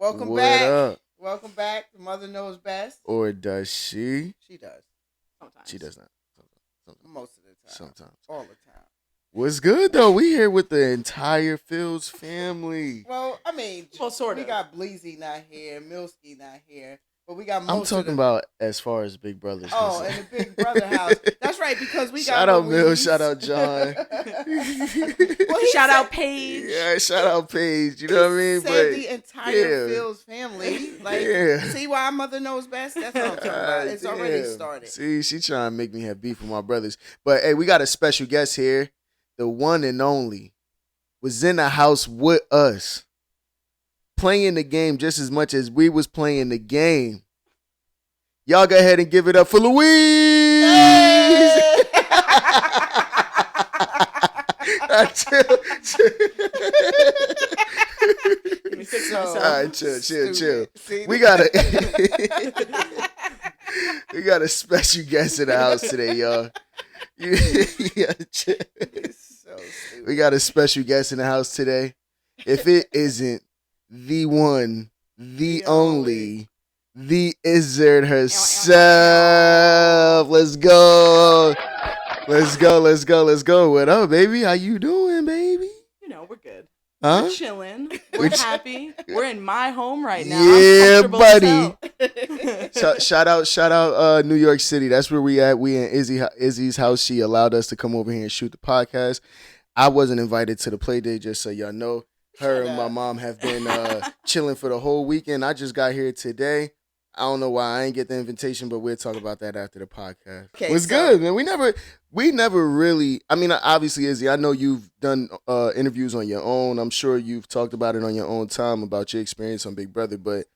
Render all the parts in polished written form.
Welcome What back. up? Welcome back. Mother knows best. Or does she? She does. Sometimes. She does not. Sometimes. Most of the time. Sometimes. All the time. What's good though? We here with the entire Fields family. Well, I mean, sort we of. got Bleezy not here, Milski not here, but we got I'm most talking of the... about as far as Big Brother's Oh, concerned. in the Big Brother house. That's right, because we Shout got out Mill, Louise. shout out John. Shout out Paige. Yeah, shout out Paige. You know what I mean? Said the entire yeah. Fields family. Like, Yeah. see why Mother knows best? That's what I'm talking about. It's already Damn. started. See, she trying to make me have beef with my brothers. But hey, we got a special guest here. The one and only was in the house with us, playing the game just as much as we was playing the game. Y'all go ahead and give it up for Louise. Hey! Chill. Let me fix So myself. All right, chill. stupid. See, We got a we got a special guest in the house today, y'all. Yeah, chill. It's so stupid. We got a special guest in the house today. If it isn't the one, the only, the Izzard herself. Let's go. Let's go. What up, baby? How you doing, baby? You know, we're good. Huh? We're chilling. We're We're ch- happy. We're in my home right now. Yeah, I'm comfortable buddy. as hell. Shout out New York City. That's where we at. We in Izzy's house. She allowed us to come over here and shoot the podcast. I wasn't invited to the play date, just so y'all know. Her and my mom have been chilling for the whole weekend. I just got here today. I don't know why I ain't get the invitation, but we'll talk about that after the podcast. Okay, What's good, man? We never really. I mean, obviously, Izzy, I know you've done interviews on your own. I'm sure you've talked about it on your own time about your experience on Big Brother, but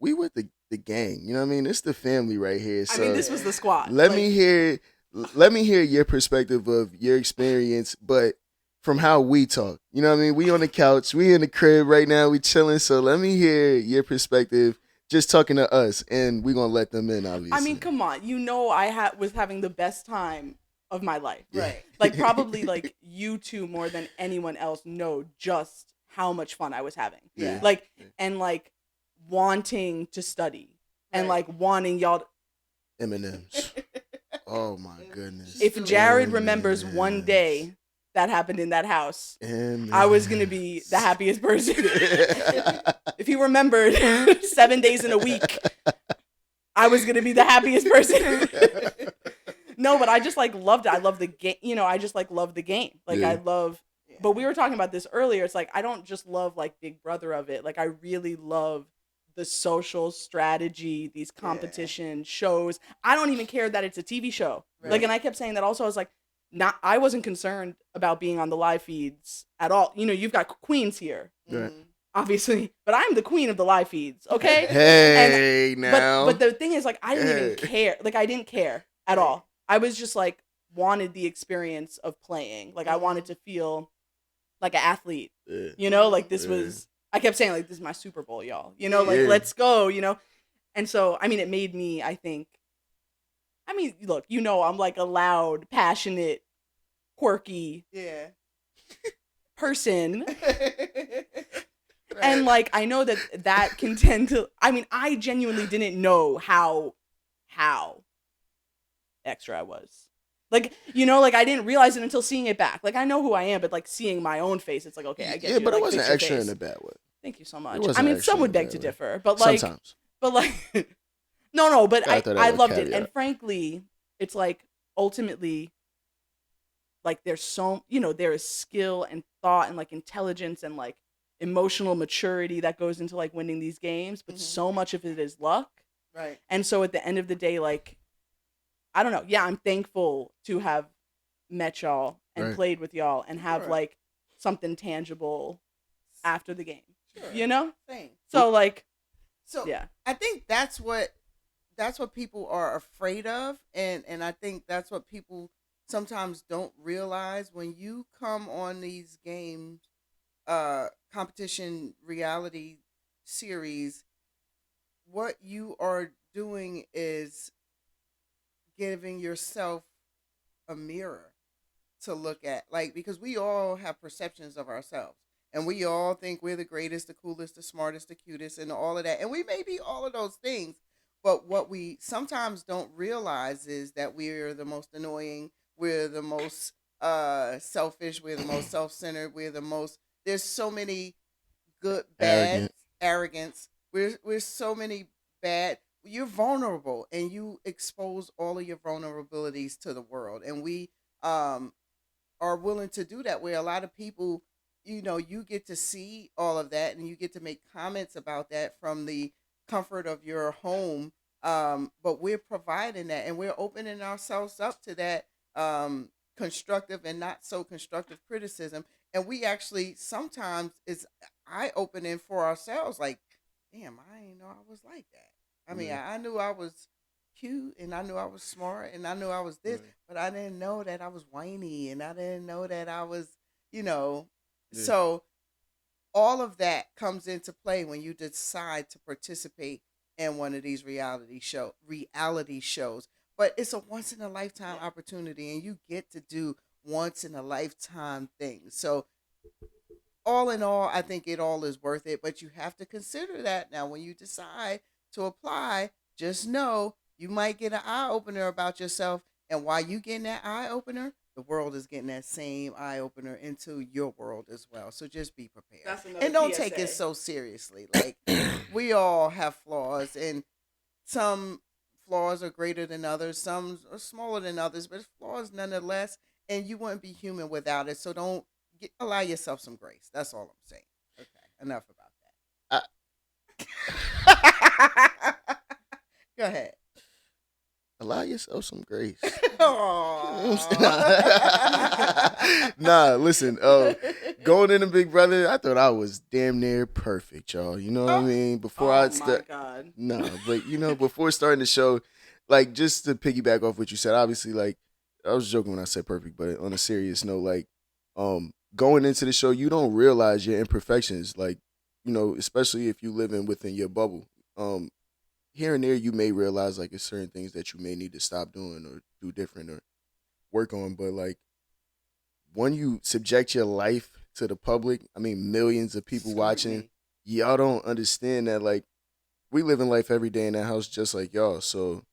we with the gang. You know what I mean? It's the family right here. I So mean, this was the squad. let me hear your perspective of your experience, but from how we talk. You know what I mean? We on the couch, we in the crib right now, we chilling. So let me hear your perspective, just talking to us, and we gonna let them in. Obviously, I mean, come on. You know, I was having the best time of my life. Right. Like, probably, like, you two more than anyone else know just how much fun I was having. Yeah. Like, and, like, wanting to study. And, Right. like, wanting y'all to... M&Ms. Oh my goodness. If Jared remembers one day that happened in that house, I was going to be the happiest person. If he remembered 7 days in a week, I was going to be the happiest person. No, but I just, like, loved it. I love the game. You know, I just, like, love the game. Like, Yeah. I love... But we were talking about this earlier. It's like, I don't just love, like, Big Brother of it. Like, I really love the social strategy, these competition shows. I don't even care that it's a TV show. Right. Like, and I kept saying that also. I was like, I wasn't concerned about being on the live feeds at all. You know, you've got queens here, Right. obviously, but I'm the queen of the live feeds, okay? Hey, now. But the thing is, like, I didn't even Hey. care. Like, I didn't care at all. I was just, like, wanted the experience of playing. Like, I wanted to feel like an athlete, Yeah. you know? Like, this Yeah. was... I kept saying, like, this is my Super Bowl, y'all. You know, like, Yeah. let's go, you know? And so, I mean, it made me, I think... I mean, look, you know, I'm, like, a loud, passionate, quirky Yeah. person. Right. And, like, I know that can tend to... I mean, I genuinely didn't know how extra I was. Like, you know, like, I didn't realize it until seeing it back. Like, I know who I am, but, like, seeing my own face, it's like, okay, I get Yeah, you. but like, I wasn't fix your extra face. in a bad way. Thank you so It much. wasn't I mean, extra some would in a beg bad to way. differ, but, like... Sometimes. But, like... No, but Gotta throw that I little loved it. caveat. And frankly, it's, like, ultimately... Like, there's so... You know, there is skill and thought and, like, intelligence and, like, emotional maturity that goes into, like, winning these games, but so much of it is luck. Right. And so at the end of the day, like, I don't know. Yeah, I'm thankful to have met y'all and Right. played with y'all and have, Sure. like, something tangible after the game. Sure. You know? Same. So, like, So yeah. I think that's what people are afraid of, and I think that's what people sometimes don't realize when you come on these games, competition reality series. What you are doing is giving yourself a mirror to look at, like, because we all have perceptions of ourselves, And we all think we're the greatest, the coolest, the smartest, the cutest, and all of that. And we may be all of those things. But what we sometimes don't realize is that we're the most annoying, we're the most selfish, we're the most self-centered, we're the most, there's so many good, bad, arrogance. We're so many bad. You're vulnerable, and you expose all of your vulnerabilities to the world. And we are willing to do that. Where a lot of people, you get to see all of that, and you get to make comments about that from the comfort of your home. But we're providing that, and we're opening ourselves up to that constructive and not so constructive criticism. And we actually sometimes it's eye opening for ourselves. Like, damn, I didn't know I was like that. I mean, I knew I was cute, and I knew I was smart, and I knew I was this, but I didn't know that I was whiny, and I didn't know that I was, So all of that comes into play when you decide to participate in one of these reality shows. But it's a once in a lifetime opportunity, and you get to do once in a lifetime things. So all in all, I think it all is worth it, but you have to consider that now when you decide to apply. Just know you might get an eye opener about yourself, and while you getting that eye opener, the world is getting that same eye opener into your world as well. So just be prepared, and don't take it so seriously. Like, we all have flaws, and some flaws are greater than others, some are smaller than others, but it's flaws nonetheless, and you wouldn't be human without it. So don't allow yourself some grace. That's all I'm saying. Okay, enough about that. Go ahead. Allow yourself some grace. Aww. Nah, listen. Going into Big Brother, I thought I was damn near perfect, y'all. You know what I mean? Before I start, nah, but before starting the show, like, just to piggyback off what you said, obviously, like, I was joking when I said perfect, but on a serious note, like, going into the show, you don't realize your imperfections, like, especially if you live within your bubble. Here and there, you may realize, like, it's certain things that you may need to stop doing or do different or work on. But, like, when you subject your life to the public, I mean, millions of people watching, y'all don't understand that, like, we live in life every day in that house just like y'all. So,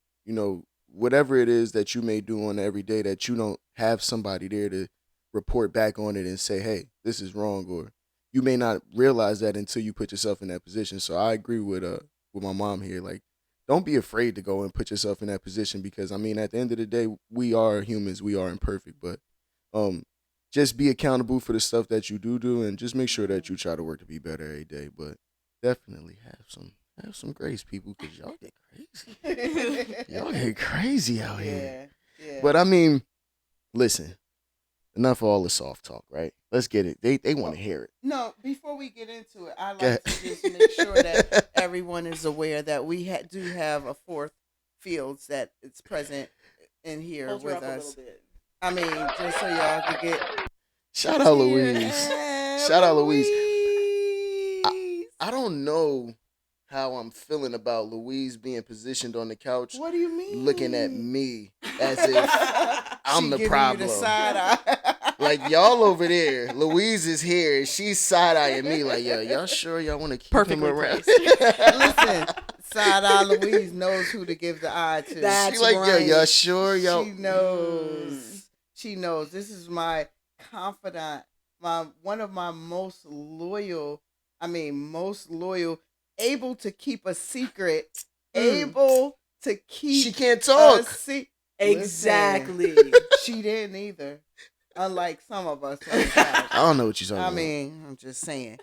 whatever it is that you may do on every day that you don't have somebody there to report back on it and say, hey, this is wrong, or you may not realize that until you put yourself in that position. So I agree with my mom here. Like, don't be afraid to go and put yourself in that position, because, I mean, at the end of the day, we are humans. We are imperfect. But just be accountable for the stuff that you do, and just make sure that you try to work to be better every day. But definitely have some grace, people, because y'all get crazy. Y'all get crazy out here. Yeah. But, I mean, listen, enough of all the soft talk, right? Let's get it. They want to hear it. No, before we get into it, I like to just make sure that everyone is aware that we do have a fourth Fields that is present in here with us. I mean, just so y'all can get. Shout out Louise. Shout out Louise. I don't know how I'm feeling about Louise being positioned on the couch. What do you mean? Looking at me as if I'm the problem. You the side eye. Like, y'all over there, Louise is here, and she's side-eyeing me like, yo, y'all sure y'all want to keep him around? Listen, side-eye Louise knows who to give the eye to. That's she like, right. yo, y'all sure y'all? She knows. She knows. This is my confidant, one of my most loyal, able to keep a secret, able to keep. She can't talk. Exactly. Listen, she didn't either. Unlike some of us. I don't know what you're talking about. I mean, I'm just saying.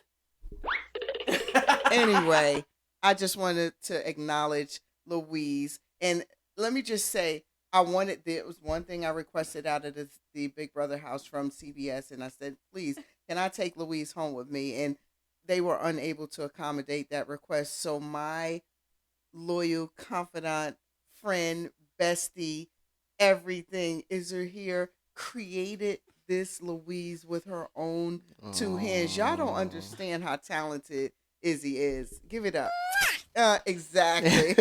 Anyway, I just wanted to acknowledge Louise. And let me just say, there was one thing I requested out of the Big Brother house from CBS. And I said, please, can I take Louise home with me? And they were unable to accommodate that request. So my loyal, confidant, friend, bestie, everything is here, created this Louise with her own two hands. Y'all don't understand how talented Izzy is. Give it up. Exactly.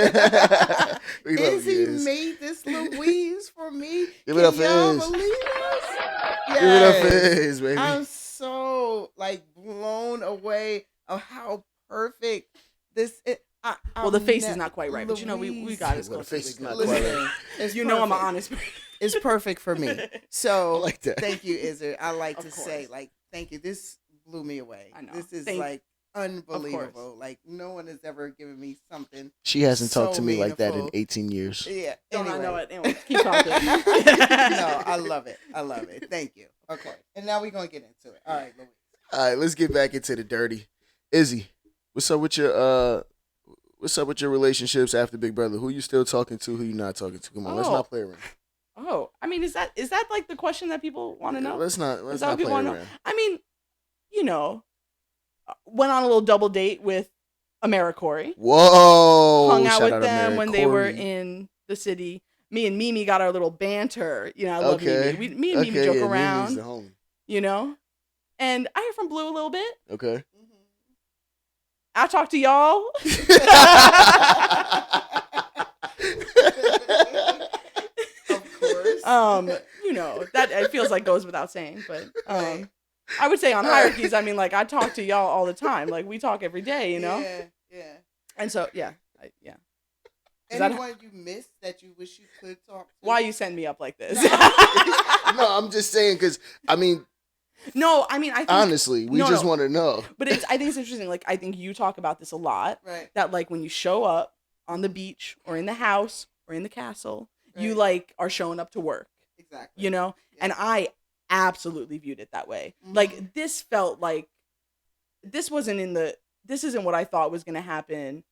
Izzy made this Louise for me. Give it up for Iz. Believe us? Yes. Give it up for Iz, baby. I'm so so like blown away of how perfect this is. Well, the face is not quite right, but we got as Well, the close face as is we not could. quite Listen, right. it's You know I'm an perfect. honest person. It's perfect for me. So I like that. thank you, Izzy. I like Of to course. say, like, thank you. This blew me away. I know. This is Thank- like unbelievable. Like no one has ever given me something. She hasn't so talked to me like that in meaningful. 18 years. Yeah. Don't Anyway. I know it? Anyway, keep talking. No, I love it. I love it. Thank you. Okay. And now we're gonna get into it. All right, Louise. All right, let's get back into the dirty. Izzy, what's up with your relationships after Big Brother? Who you still talking to? Who you not talking to? Come on, let's not play around. Oh, I mean, is that like the question that people want to know? Let's not Is that what play people around. wanna know? I mean, went on a little double date with AmeriCorey. Whoa! Hung out Shout with them when they were AmeriCorey. in the city. Me and Mimi got our little banter. I love Mimi. Me and Mimi joke around. Mimi's the homie. And I hear from Blue a little bit. Okay. I talk to y'all. Of course. That it feels like goes without saying, but I would say on hierarchies, I mean, like I talk to y'all all the time. Like we talk every day, Yeah. And so yeah. Anyone you missed that you wish you could talk to? Why you setting me up like this? No, I'm just saying because I mean. No, I mean I think, honestly, we just want to know. But I think it's interesting. Like I think you talk about this a lot. Right. That like when you show up on the beach or in the house or in the castle, you Right. like are showing up to work. Exactly. Yeah. And I absolutely viewed it that way. Mhm. Like this felt like this isn't what I thought was going to happen.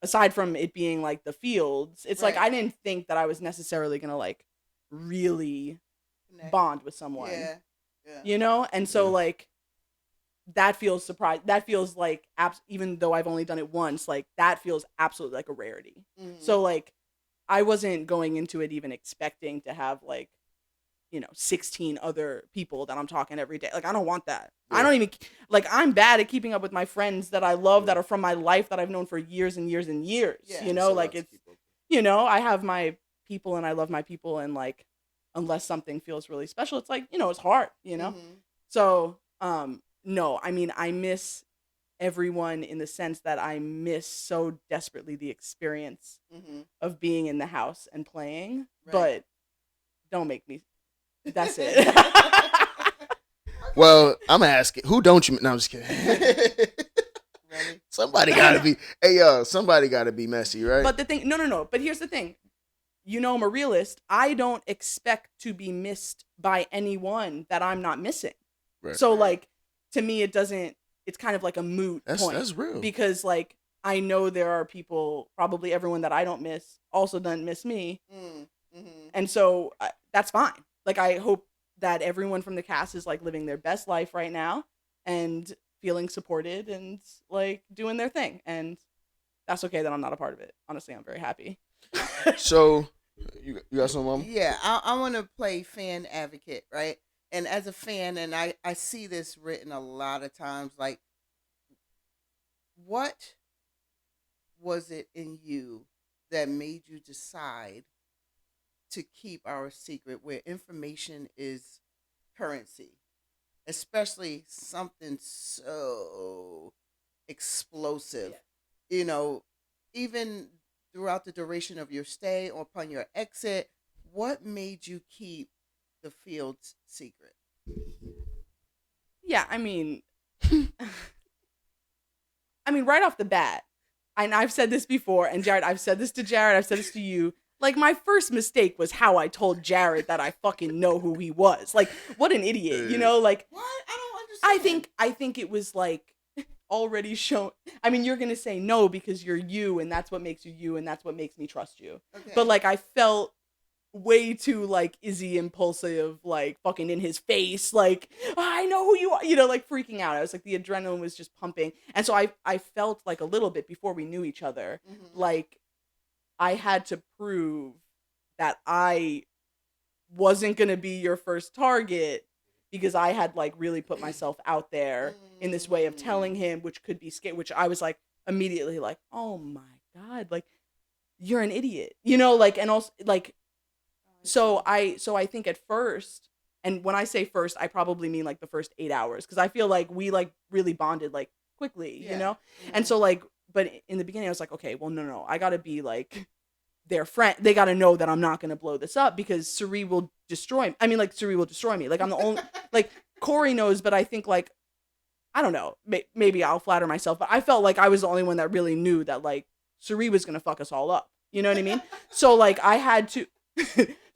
Aside from it being like the fields, it's like Right. I didn't think that I was necessarily going to like really Connect. bond with someone. Yeah. And so Yeah. like that feels surprised. That feels like even though I've only done it once, like that feels absolutely like a rarity. Mhm. So like I wasn't going into it even expecting to have like 16 other people that I'm talking every day. Like I don't want that. Yeah. I don't even like I'm bad at keeping up with my friends that I love that are from my life that I've known for years and years and years. Yeah. Like it's I have my people and I love my people, and like unless something feels really special, it's like, it's hard, Mhm. So, no, I mean, I miss everyone in the sense that I miss so desperately the experience Mhm. of being in the house and playing, Right. but don't make me, that's it. Well, I'm asking, who don't you? No, I'm just kidding. Really? Somebody gotta be. Hey, yo, somebody gotta be messy, right? But the thing, no. But here's the thing. I'm a realist. I don't expect to be missed by anyone that I'm not missing. Right. So, Right. like, to me, it's kind of like a moot point. That's real. Because, like, I know there are people, probably everyone that I don't miss, also doesn't miss me. Mhm. And so that's fine. Like, I hope that everyone from the cast is, like, living their best life right now and feeling supported and, like, doing their thing. And that's okay that I'm not a part of it. Honestly, I'm very happy. So, you got some, Mama? Yeah, I want to play fan advocate, right? And as a fan, and I see this written a lot of times, like, what was it in you that made you decide to keep our secret where information is currency, especially something so explosive? Even throughout the duration of your stay or upon your exit, what made you keep the field's secret? Yeah, I mean, right off the bat, and I've said this before, and Jared, I've said this to Jared, I've said this to you. Like, my first mistake was how I told Jared that I fucking know who he was. Like, what an idiot, Like, What? I don't understand. I think it was like already shown. I mean, you're gonna say no because you're you, and that's what makes you you, and that's what makes me trust you. Okay. But like, I felt way too like Izzy impulsive, like fucking in his face, like, I know who you are, like freaking out. I was like, the adrenaline was just pumping, and so I felt like a little bit before we knew each other, Mhm. like I had to prove that I wasn't gonna be your first target because I had like really put myself out there in this way of telling him, which could be scary, which I was like immediately like, oh my God, like you're an idiot, like, and also like, so I think at first And when I say first, I probably mean like the first 8 hours, because I feel like we like really bonded like quickly, you know? Mm-hmm. And so like, but in the beginning I was like, okay, well, no, I gotta be like their friend. They gotta know that I'm not gonna blow this up, because Cirizzy will destroy me. I mean, like, Cirizzy will destroy me. Like, I'm the only, like, Corey knows, but I think like, I don't know, maybe I'll flatter myself, but I felt like I was the only one that really knew that like Cirizzy was gonna fuck us all up. You know what I mean? So like I had to,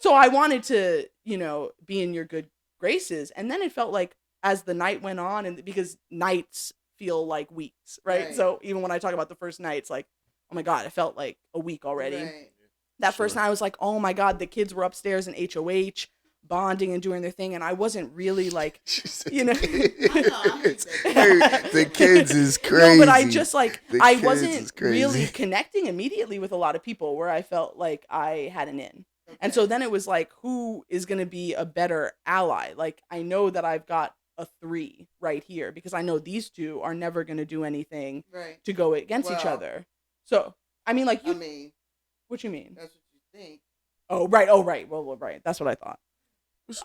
so I wanted to, you know, be in your good graces. And then it felt like as the night went on, and because nights feel like weeks, right? So even when I talk about the first night, it's like, oh my God, it felt like a week already. Right. That first night I was like, oh my God, the kids were upstairs in HOH bonding and doing their thing, and I wasn't really like, you know, the kids is crazy. No, but I just like, I wasn't really connecting immediately with a lot of people where I felt like I had an in. Okay. And so then it was like, who is going to be a better ally? Like, I know that I've got a 3 right here, because I know these two are never going to do anything to go against each other. So, I mean, like, what you mean? That's what you think. Oh, right. Well, right. That's what I thought.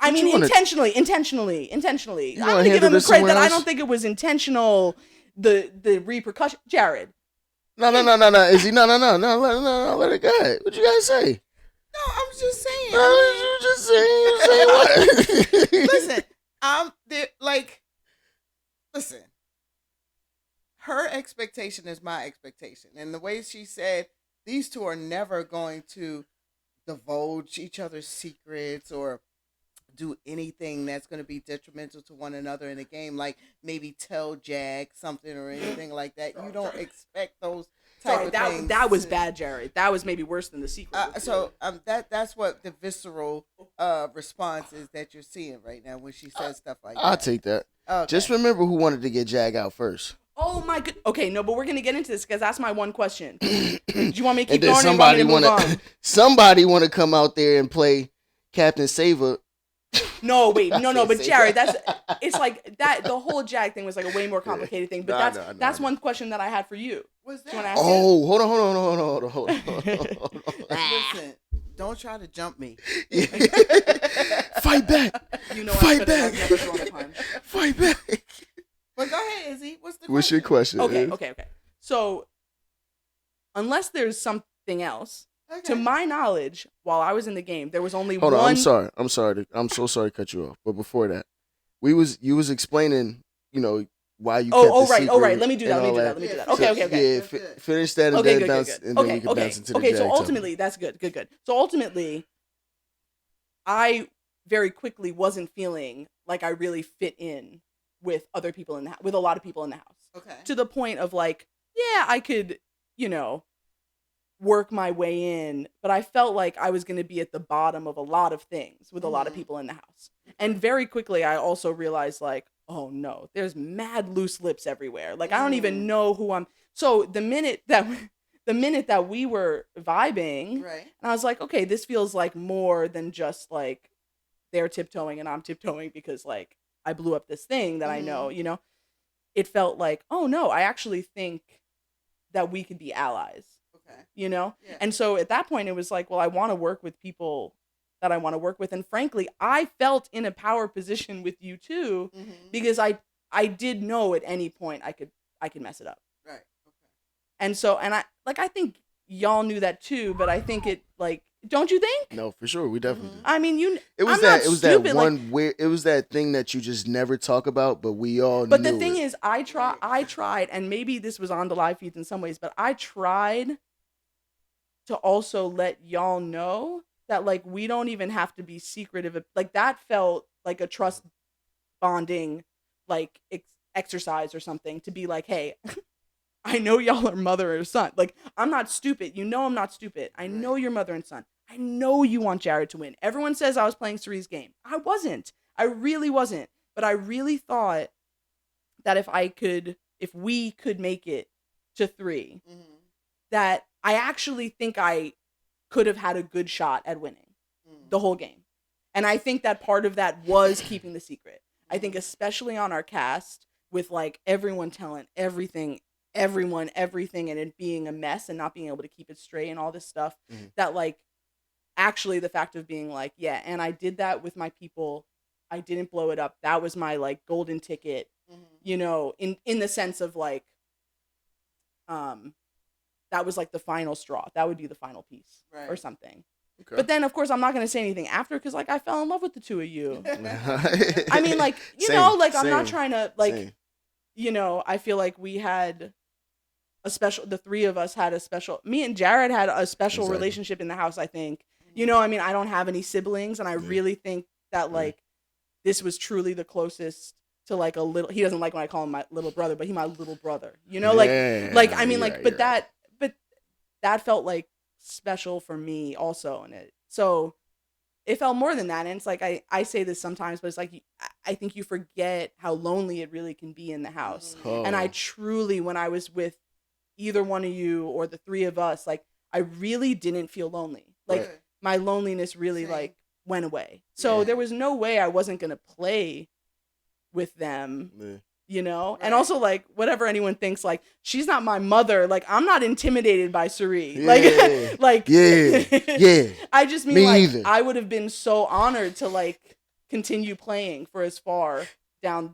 I mean, intentionally. I'm gonna give him the credit that I don't think it was intentional. The repercussion, Jared. No. Izzy, no. Let it go. What you gotta say? No, I'm just saying. You just saying. You saying what? Listen, listen. Her expectation is my expectation, and the way she said these two are never going to divulge each other's secrets or do anything that's going to be detrimental to one another in a game, like maybe tell Jag something or anything like that. You don't expect those type of things. That was bad, Jared. That was maybe worse than the secret. That's what the visceral response is that you're seeing right now when she says stuff like that. I'll take that. Okay. Just remember who wanted to get Jag out first. Oh my good. Okay, no, but we're gonna get into this because that's my one question. Do you want me to keep going? Somebody want to come out there and play Captain Saver. No, wait, no, but Jared, it's like that. The whole Jag thing was like a way more complicated thing, but that's one question that I had for you. What's that? Hold on. Listen, don't try to jump me. Fight back. You know, Fight back. I've never thrown a punch. Fight back. But go ahead, Izzy. What's your question? Okay. So, unless there's something else. Okay. To my knowledge, while I was in the game, there was only one. Hold on, I'm sorry. I'm so sorry to cut you off. But before that, you was explaining, you know, why you. Oh, right. Let me do that. Okay. Yeah, finish that and then bounce, and then we can bounce into the Jag. So ultimately, that's good. So ultimately, I very quickly wasn't feeling like I really fit in with other people with a lot of people in the house. Okay. To the point of like, yeah, I could, you know, work my way in, but I felt like I was going to be at the bottom of a lot of things with a lot of people in the house. And very quickly, I also realized like, oh no, there's mad loose lips everywhere. Like, I don't even know who I'm. So the minute that we were vibing, right, and I was like, okay, this feels like more than just like they're tiptoeing and I'm tiptoeing because like I blew up this thing that I know, you know. It felt like, oh no, I actually think that we could be allies. You know? Yeah. And so at that point, it was like, well, I want to work with people that I want to work with. And frankly, I felt in a power position with you too, because I did know at any point I could mess it up. Right. Okay. And so, and I think y'all knew that too, but I think it like, don't you think? No, for sure. We definitely do. I mean, it was that thing that you just never talk about, but we all knew. But the thing is, I tried, and maybe this was on the live feeds in some ways, but I tried to also let y'all know that like we don't even have to be secretive. Like that felt like a trust bonding like exercise or something, to be like, hey, I know y'all are mother or son. Like, I'm not stupid. You know I'm not stupid. I know you're mother and son. I know you want Jared to win. Everyone says I was playing Cirizzy's game. I wasn't. I really wasn't. But I really thought that if we could make it to 3, that I actually think I could have had a good shot at winning the whole game. And I think that part of that was keeping the secret. I think especially on our cast, with like everyone telling everything, and it being a mess and not being able to keep it straight and all this stuff, that like actually the fact of being like, yeah, and I did that with my people I didn't blow it up. That was my like golden ticket, you know, in the sense of like, that was like the final straw. That would be the final piece or something. Okay. But then, of course, I'm not going to say anything after because, like, I fell in love with the two of you. I mean, like, you know, like, I'm not trying to, like, you know, I feel like we had a special, the three of us had a special, me and Jared had a special relationship in the house, I think. You know, I mean, I don't have any siblings, and I really think that, like, this was truly the closest to, like, a little, he doesn't like when I call him my little brother, but he's my little brother. You know, like, I mean, like, but that felt, like, special for me also, and so it felt more than that. And it's like I say this sometimes, but it's like I think you forget how lonely it really can be in the house. And I truly, when I was with either one of you or the three of us, like I really didn't feel lonely. Like my loneliness really like went away. So there was no way I wasn't gonna play with them. You know, and also like whatever anyone thinks, like she's not my mother. Like I'm not intimidated by Cirizzy. Like, I just mean like either. I would have been so honored to like continue playing for as far down,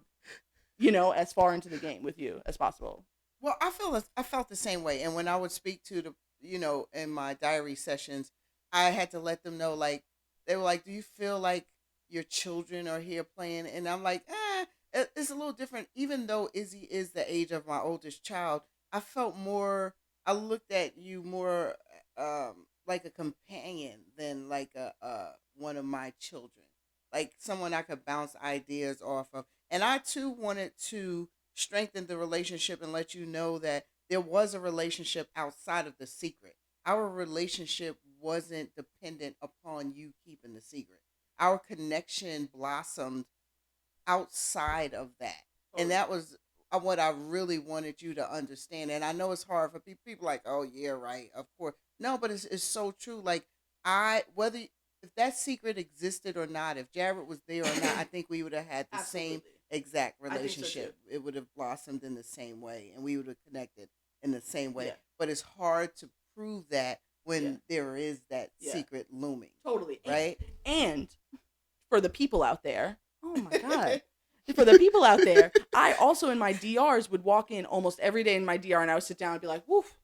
you know, as far into the game with you as possible. Well, I felt the same way, and when I would speak to the, you know, in my diary sessions, I had to let them know, like they were like, "Do you feel like your children are here playing?" And I'm like, it's a little different. Even though Izzy is the age of my oldest child, I looked at you more like a companion than like a one of my children, like someone I could bounce ideas off of. And I too wanted to strengthen the relationship and let you know that there was a relationship outside of the secret. Our relationship wasn't dependent upon you keeping the secret. Our connection blossomed outside of that. And that was what I really wanted you to understand. And I know it's hard for people like, oh yeah, right, of course. No, but it's so true. Like whether if that secret existed or not, if Jared was there or not, I think we would have had the same exact relationship. So it would have blossomed in the same way, and we would have connected in the same way. But it's hard to prove that when there is that secret looming. Totally. Right? And for the people out there, oh my God. For the people out there, I also in my DRs would walk in almost every day in my DR and I would sit down and be like, woof.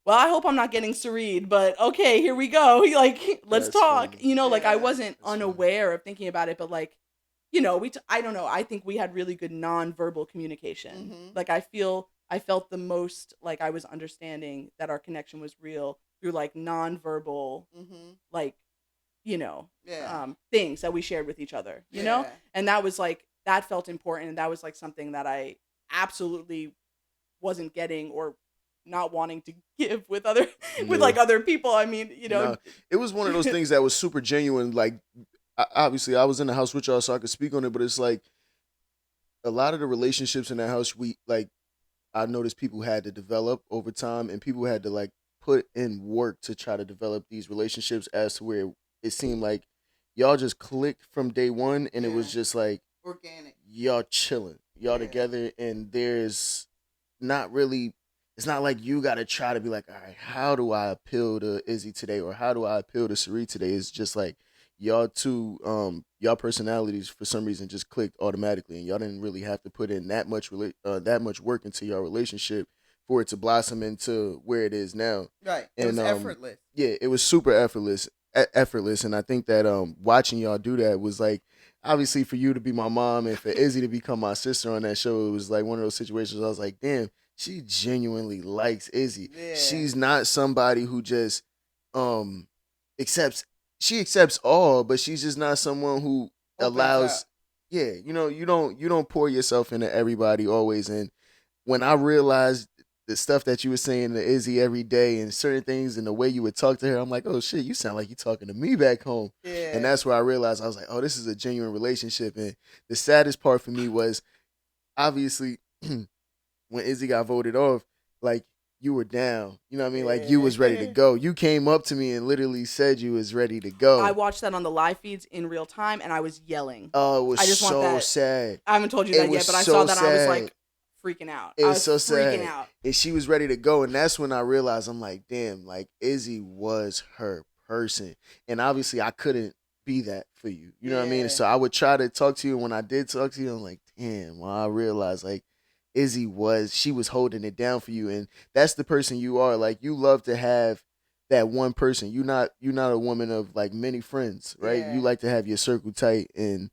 Well, I hope I'm not getting Cirizzy, but okay, here we go. Like, let's talk. Funny. You know, like I wasn't unaware of thinking about it, but like, you know, I don't know. I think we had really good nonverbal communication. Mm-hmm. Like I felt the most like I was understanding that our connection was real through like nonverbal, like, you know, things that we shared with each other, you know? And that was like, that felt important. And that was like something that I absolutely wasn't getting or not wanting to give with other, with like other people. I mean, you know. No, it was one of those things that was super genuine. Like, obviously I was in the house with y'all so I could speak on it, but it's like a lot of the relationships in that house, I noticed people had to develop over time and people had to like put in work to try to develop these relationships as to where it seemed like y'all just clicked from day one and it was just like organic. Y'all chilling, y'all together, and there's not really, it's not like you got to try to be like, all right, how do I appeal to Izzy today or how do I appeal to Cirizzy today? It's just like y'all two, y'all personalities for some reason just clicked automatically and y'all didn't really have to put in that much work into your relationship for it to blossom into where it is now. Right. It was effortless. Yeah, it was super effortless. And I think that watching y'all do that was like, obviously for you to be my mom and for Izzy to become my sister on that show, it was like one of those situations I was like, damn, she genuinely likes Izzy. Yeah. She's not somebody who just accepts all, but she's just not someone who allows you know, you don't pour yourself into everybody always. And when I realized the stuff that you were saying to Izzy every day and certain things and the way you would talk to her, I'm like, oh shit, you sound like you talking to me back home. Yeah. And that's where I realized, I was like, oh, this is a genuine relationship. And the saddest part for me was obviously when Izzy got voted off, like you were down. You know what I mean? Like you was ready to go. You came up to me and literally said you was ready to go. I watched that on the live feeds in real time and I was yelling. Oh, it was so sad. I haven't told you that yet, but I saw that and I was like, freaking out. It was so sad. Freaking out. And she was ready to go. And that's when I realized, I'm like, damn, like Izzy was her person. And obviously I couldn't be that for you. You know what I mean? So I would try to talk to you. And when I did talk to you, I'm like, damn, well, I realized like Izzy she was holding it down for you. And that's the person you are. Like you love to have that one person. You're not a woman of like many friends, right? Yeah. You like to have your circle tight and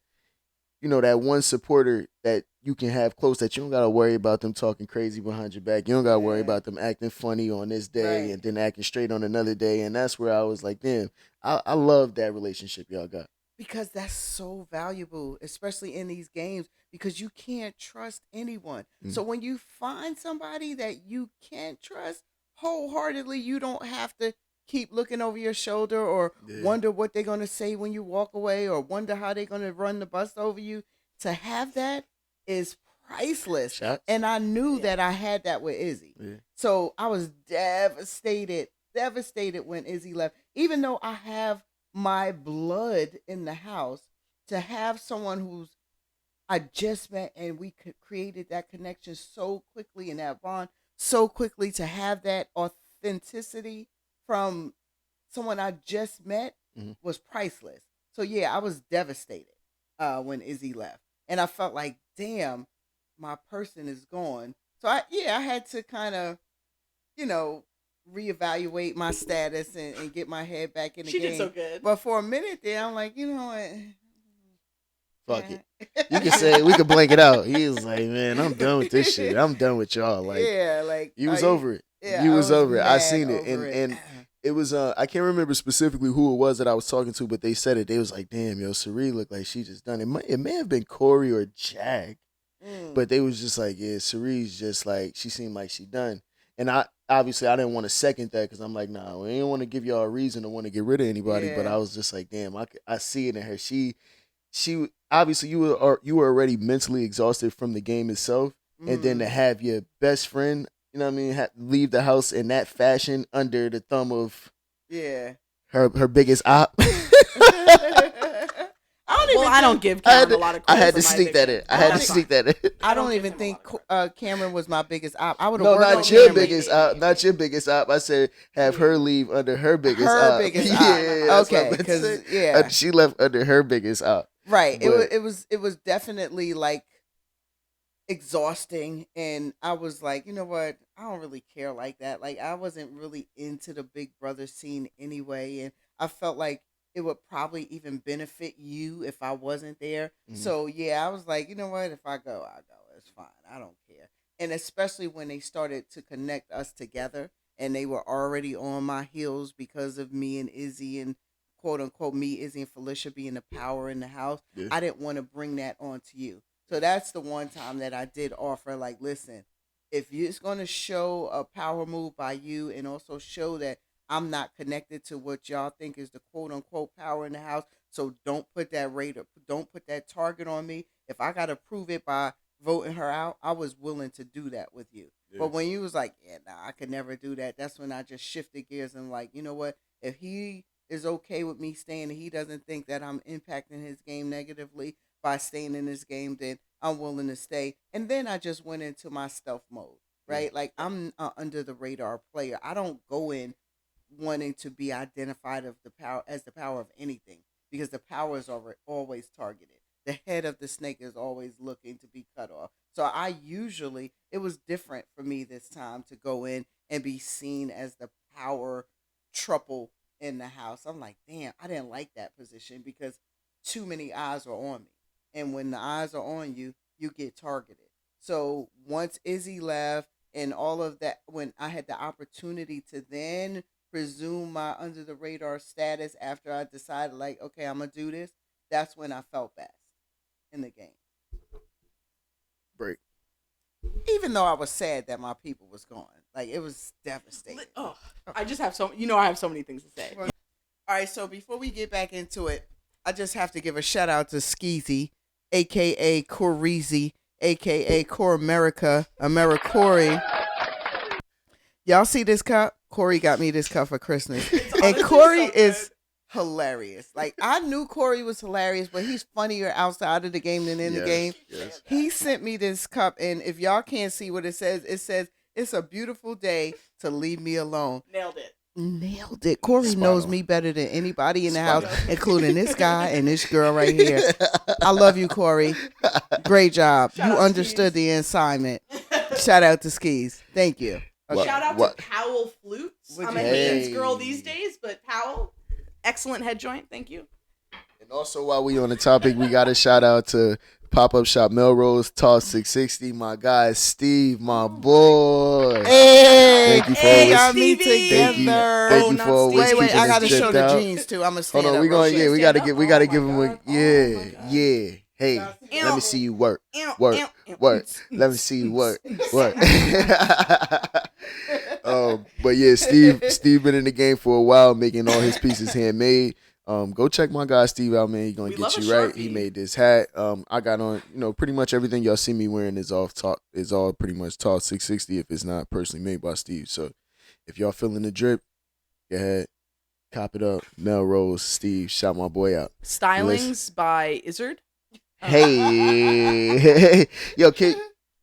that one supporter that you can have close that you don't gotta worry about them talking crazy behind your back. You don't gotta worry about them acting funny on this day and then acting straight on another day. And that's where I was like, damn, I love that relationship y'all got. Because that's so valuable, especially in these games, because you can't trust anyone. So when you find somebody that you can't trust wholeheartedly, you don't have to keep looking over your shoulder or wonder what they're going to say when you walk away or wonder how they're going to run the bus over you. To have that is priceless. Shots. And I knew that I had that with Izzy. So I was devastated when Izzy left, even though I have my blood in the house. To have someone who's I just met and we created that connection so quickly and that bond so quickly, to have that authenticity from someone I just met was priceless. So yeah, I was devastated when Izzy left, and I felt like, damn, my person is gone. So I had to kind of, reevaluate my status and get my head back in the game. She did so good. But for a minute there, I'm like, you know what? Fuck it. You can say we could blank it out. He was like, man, I'm done with this shit. I'm done with y'all. Like, you was over it. Yeah, you was over it. I seen it, and it was I can't remember specifically who it was that I was talking to, but they said it. They was like, damn, yo, Cirizzy looked like she just done it. It may have been Corey or Jag, but they was just like, yeah, Cirizzy just like she seemed like she done. And I didn't want to second that because I'm like, nah, we didn't want to give y'all a reason to want to get rid of anybody. But I was just like, damn, I see it in her. She obviously you were already mentally exhausted from the game itself, and then to have your best friend, you know what I mean, leave the house in that fashion under the thumb of her biggest op. I don't give Cameron a lot of credit. I had to sneak that in. I don't even think Cameron was my biggest op. I would have no, worked not your biggest op. Not your biggest op. I said have her leave under her biggest op. Biggest op. Okay, because she left under her biggest op. Right. But it was definitely like exhausting, and I was like, you know what? I don't really care like that. Like I wasn't really into the Big Brother scene anyway, and I felt like it would probably even benefit you if I wasn't there. So yeah, I was like, you know what? If I go, I go. It's fine. I don't care. And especially when they started to connect us together, and they were already on my heels because of me and Izzy and quote unquote me, Izzy and Felicia being the power in the house. I didn't want to bring that on to you. So that's the one time that I did offer, like, listen, if it's going to show a power move by you and also show that I'm not connected to what y'all think is the quote unquote power in the house, so don't put that don't put that target on me. If I got to prove it by voting her out, I was willing to do that with you. But when you was like, yeah, nah, I could never do that, that's when I just shifted gears and like, you know what? If he is okay with me staying and he doesn't think that I'm impacting his game negatively by staying in this game, then I'm willing to stay. And then I just went into my stealth mode, right? Like I'm under the radar player. I don't go in wanting to be identified as the power of anything, because the power is always targeted. The head of the snake is always looking to be cut off. So it was different for me this time to go in and be seen as the power triple in the house. I'm like, damn, I didn't like that position because too many eyes are on me. And when the eyes are on you, you get targeted. So once Izzy left and all of that, when I had the opportunity to then presume my under the radar status after I decided, like, okay, I'm going to do this, that's when I felt best in the game. Break. Even though I was sad that my people was gone. Like, it was devastating. Oh, I just have I have so many things to say. All right, so before we get back into it, I just have to give a shout out to Skeezy, a.k.a. Cirizzy, a.k.a. Core America, AmeriCorey. Y'all see this cup? Corey got me this cup for Christmas. And Corey is hilarious. Like, I knew Corey was hilarious, but he's funnier outside of the game than in the game. Yes. He sent me this cup, and if y'all can't see what it says, it's a beautiful day to leave me alone. Nailed it. Nailed it. Corey Spot knows on. me better than anybody in the Spot house, on. including this guy and this girl right here. I love you, Corey. Great job. Shout You out understood Skis. the assignment. Shout out to Skis. Thank you. Okay. Shout out What? to Powell Flutes. Would I'm you- a hands girl Hey. these days, but Powell, excellent head joint. Thank you. And also, while we on the topic, we got a shout out to Pop-Up Shop Melrose, Toss 660, my guy Steve, my boy. Hey, Thank you for hey, always- got me Stevie. together. Thank Oh, you not for always Steve. Wait, keeping I gotta us show checked the out. jeans too. I'm gonna Hold stand on, up. we real going quick. yeah, we Stand gotta up. get we gotta Oh give my him a God. Oh yeah, my God. yeah. Hey, Ew. let me see you work. Ew, Work. ew, ew. Work. Let me see you work. Work. But yeah, Steve been in the game for a while, making all his pieces handmade. Go check my guy Steve out, man. He gonna We get love a you right. He Sharpie. made this hat. I got on, pretty much everything y'all see me wearing is all pretty much Toss 660 if it's not personally made by Steve. So if y'all feeling the drip, go ahead, cop it up. Melrose, Steve, shout my boy out. Stylings by Izzard. Hey, yo,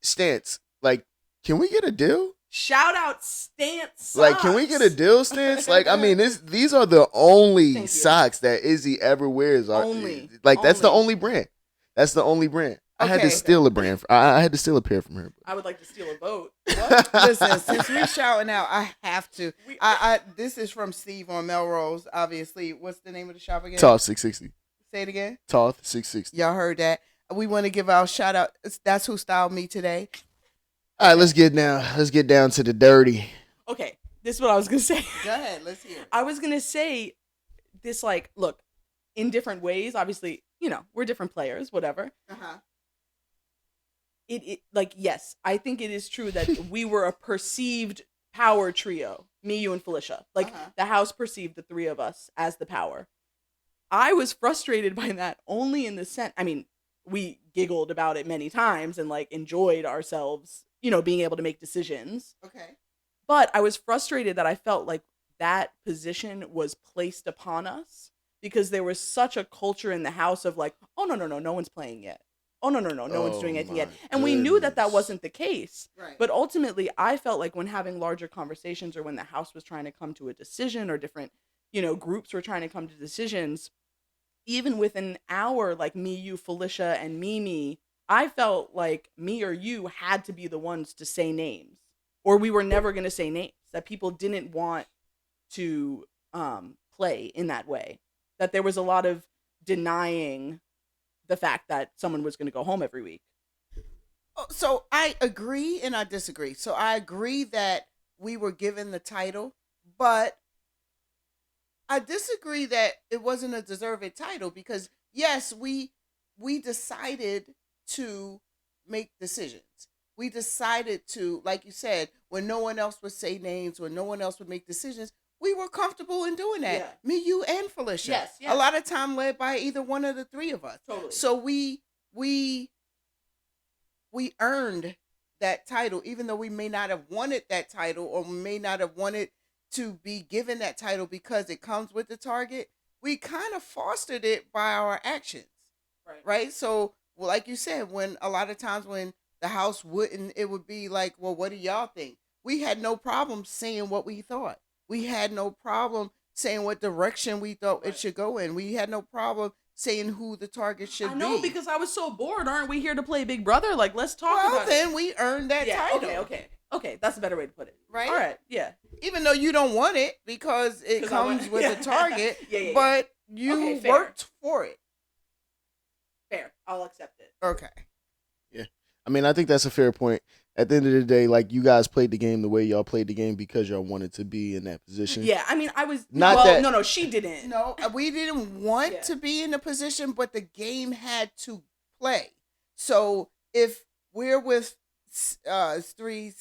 Stance, like, can we get a deal? Shout out Stance. Like, can we get a deal, Stance? Like, I mean, these are the only Thank you. socks that Izzy ever wears. Only. Like, that's the Only. only brand. That's the only brand. I had to Okay. steal a brand. I had to steal a pair from her. I would like to steal a boat. Listen, since we're shouting out, I have to. I this is from Steve on Melrose. Obviously, what's the name of the shop again? Toth 660. Say it again. Toth 660. Y'all heard that? We want to give our shout out. That's who styled me today. All right, let's get down to the dirty. Okay, this is what I was gonna say. Go ahead. Let's hear. I was gonna say this, like, look, in different ways. Obviously, we're different players. Whatever. Uh-huh. It like, yes, I think it is true that we were a perceived power trio. Me, you, and Felicia. Like, the house perceived the three of us as the power. I was frustrated by that only in the sense. I mean, we giggled about it many times and like enjoyed ourselves, being able to make decisions. Okay. But I was frustrated that I felt like that position was placed upon us because there was such a culture in the house of like, oh, no one's playing yet. Oh, no one's doing anything yet. And we knew that goodness. wasn't the case. Right. But ultimately, I felt like when having larger conversations or when the house was trying to come to a decision or different, groups were trying to come to decisions, even within our, like, me, you, Felicia, and Mimi, I felt like me or you had to be the ones to say names. Or we were never going to say names. That people didn't want to play in that way. That there was a lot of denying the fact that someone was going to go home every week. So I agree and I disagree. So I agree that we were given the title, but I disagree that it wasn't a deserved title because yes, we decided to make decisions. We decided to, like you said, when no one else would say names, when no one else would make decisions, we were comfortable in doing that. Yeah. Me, you, and Felicia. Yes. A lot of time led by either one of the three of us. Totally. So we earned that title, even though we may not have wanted that title or may not have wanted to be given that title because it comes with the target. We kind of fostered it by our actions, right? So, well, like you said, when a lot of times when the house wouldn't, it would be like, well, what do y'all think? We had no problem saying what we thought. We had no problem saying what direction we thought it should go in. We had no problem saying who the target should be. I know, because I was so bored. Aren't we here to play Big Brother? Like, let's talk about it. Then we earned that title. Okay. That's a better way to put it. Right? All right. Yeah. Even though you don't want it because it comes with a target, Yeah. but you worked for it. Fair. I'll accept it. Okay. Yeah. I mean, I think that's a fair point. At the end of the day, like, you guys played the game the way y'all played the game because y'all wanted to be in that position. Yeah, I mean, I was No, she didn't. No, we didn't want to be in a position, but the game had to play. So if we're with 17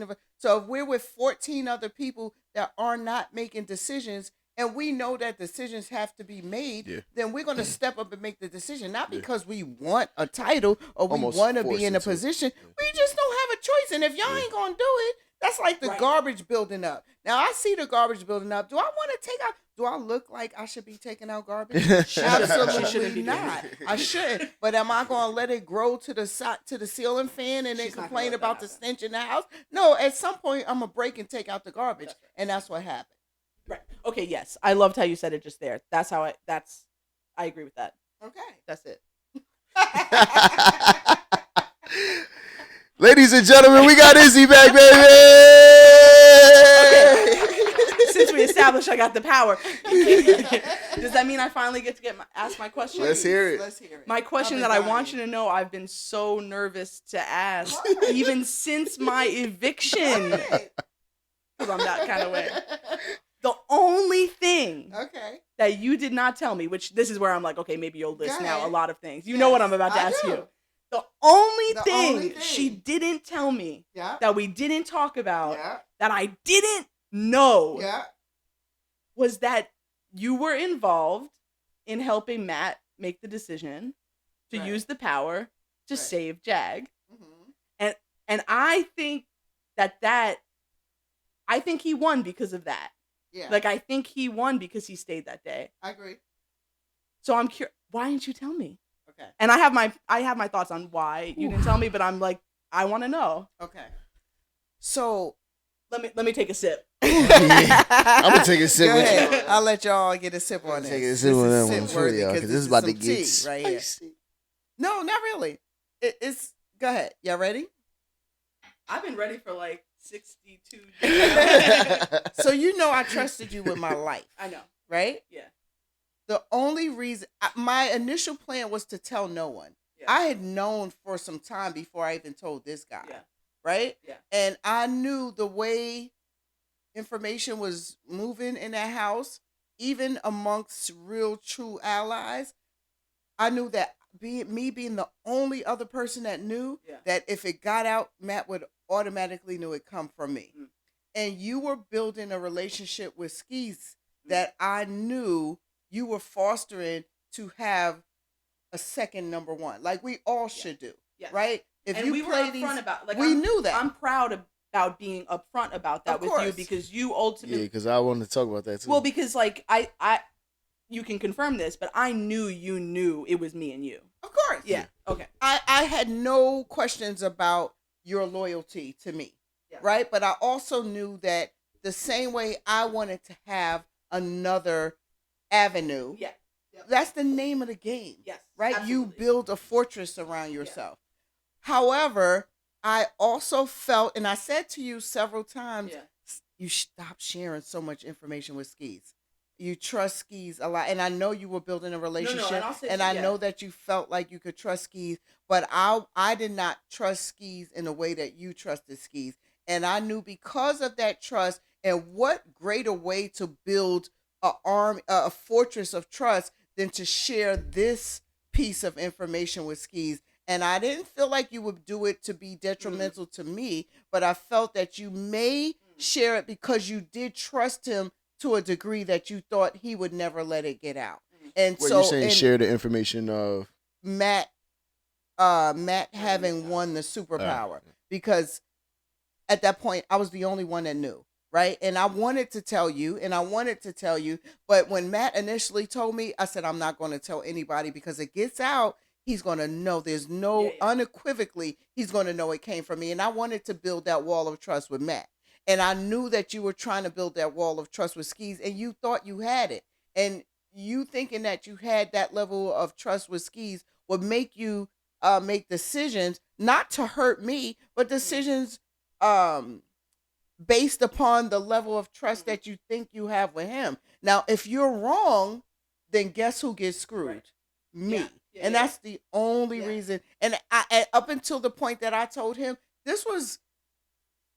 of us, so if we're with 14 other people that are not making decisions, and we know that decisions have to be made, then we're going to step up and make the decision, not because we want a title or we want to be in a position. We just don't have a choice. And if y'all ain't going to do it, that's like the garbage building up. Now, I see the garbage building up. Do I want to take out? Do I look like I should be taking out garbage? She Absolutely shouldn't be doing not. that. I shouldn't. But am I going to let it grow to the ceiling fan and then She's not gonna complain let that about the happen. stench in the house? No. At some point, I'm gonna break and take out the garbage, That's right. and that's what happened. Right. Okay. Yes, I loved how you said it just there. That's how I agree with that. Okay. That's it. Ladies and gentlemen, we got Izzy back, baby. Since we established I got the power, does that mean I finally get to ask my question? Let's hear it. Let's hear it. My question that I want you to know, I've been so nervous to ask, even since my eviction, because I'm that kind of way. The only thing Okay. that you did not tell me, which this is where I'm like, okay, maybe you'll list Go now a ahead. lot of things. You Yes, know what I'm about to I ask do. you. The only The thing only thing. she didn't tell me Yeah. that we didn't talk about Yeah. that I didn't know Yeah. was that you were involved in helping Matt make the decision to Right. use the power to Right. save Jag. Mm-hmm. And I think I think he won because of that. Yeah. Like, I think he won because he stayed that day. I agree. So I'm curious, why didn't you tell me? Okay. And I have my thoughts on why you didn't tell me, but I'm like, I want to know. Okay. So Let me take a sip. I'm gonna take a sip go with ahead. you. I'll let y'all get a sip on this. Take a sip on that one, worthy y'all, because because this is about to some get tea right here. spicy. No, not really. It's go ahead. Y'all ready? I've been ready for like 62 days. So you know I trusted you with my life, I know. right? Yeah. The only reason my initial plan was to tell no one. Yeah. I had known for some time before I even told this guy, Yeah. right? Yeah. And I knew the way information was moving in that house, even amongst real true allies. I knew that being the only other person that knew, Yeah. that if it got out, Matt would automatically knew it come from me. Mm. And you were building a relationship with Skis that I knew you were fostering to have a second number one, like we all should do, Yes. right? If And you we were play upfront these, about, like, we knew that. I'm proud about being upfront about that Of with you course. because you Yeah, ultimately because I want to talk about that too. well, because like I you can confirm this, but I knew you knew it was me and you. Of course, Yeah. Okay. I had no questions about your loyalty to me, Yeah. right? But I also knew that the same way I wanted to have another avenue. Yeah. That's the name of the game. Yes. Right? Absolutely. You build a fortress around yourself. However, I also felt, and I said to you several times, Yeah. you stop sharing so much information with Skis. You trust Skis a lot. And I know you were building a relationship. and I'll say and so, I yeah. know that you felt like you could trust Skis, but I did not trust Skis in the way that you trusted Skis. And I knew because of that trust, and what greater way to build a fortress of trust than to share this piece of information with Skis. And I didn't feel like you would do it to be detrimental to me, but I felt that you may share it because you did trust him to a degree that you thought he would never let it get out. And what so you saying? and Share the information of Matt having won the superpower, because at that point I was the only one that knew, right? And I wanted to tell you, but when Matt initially told me, I said I'm not going to tell anybody because it gets out, he's going to know. There's no unequivocally, he's going to know it came from me. And I wanted to build that wall of trust with Matt. And I knew that you were trying to build that wall of trust with Skis, and you thought you had it. And you thinking that you had that level of trust with Skis would make you make decisions not to hurt me, but decisions based upon the level of trust that you think you have with him. Now, if you're wrong, then guess who gets screwed? Right. Me. Yeah, and that's the only reason. And up until the point that I told him, this was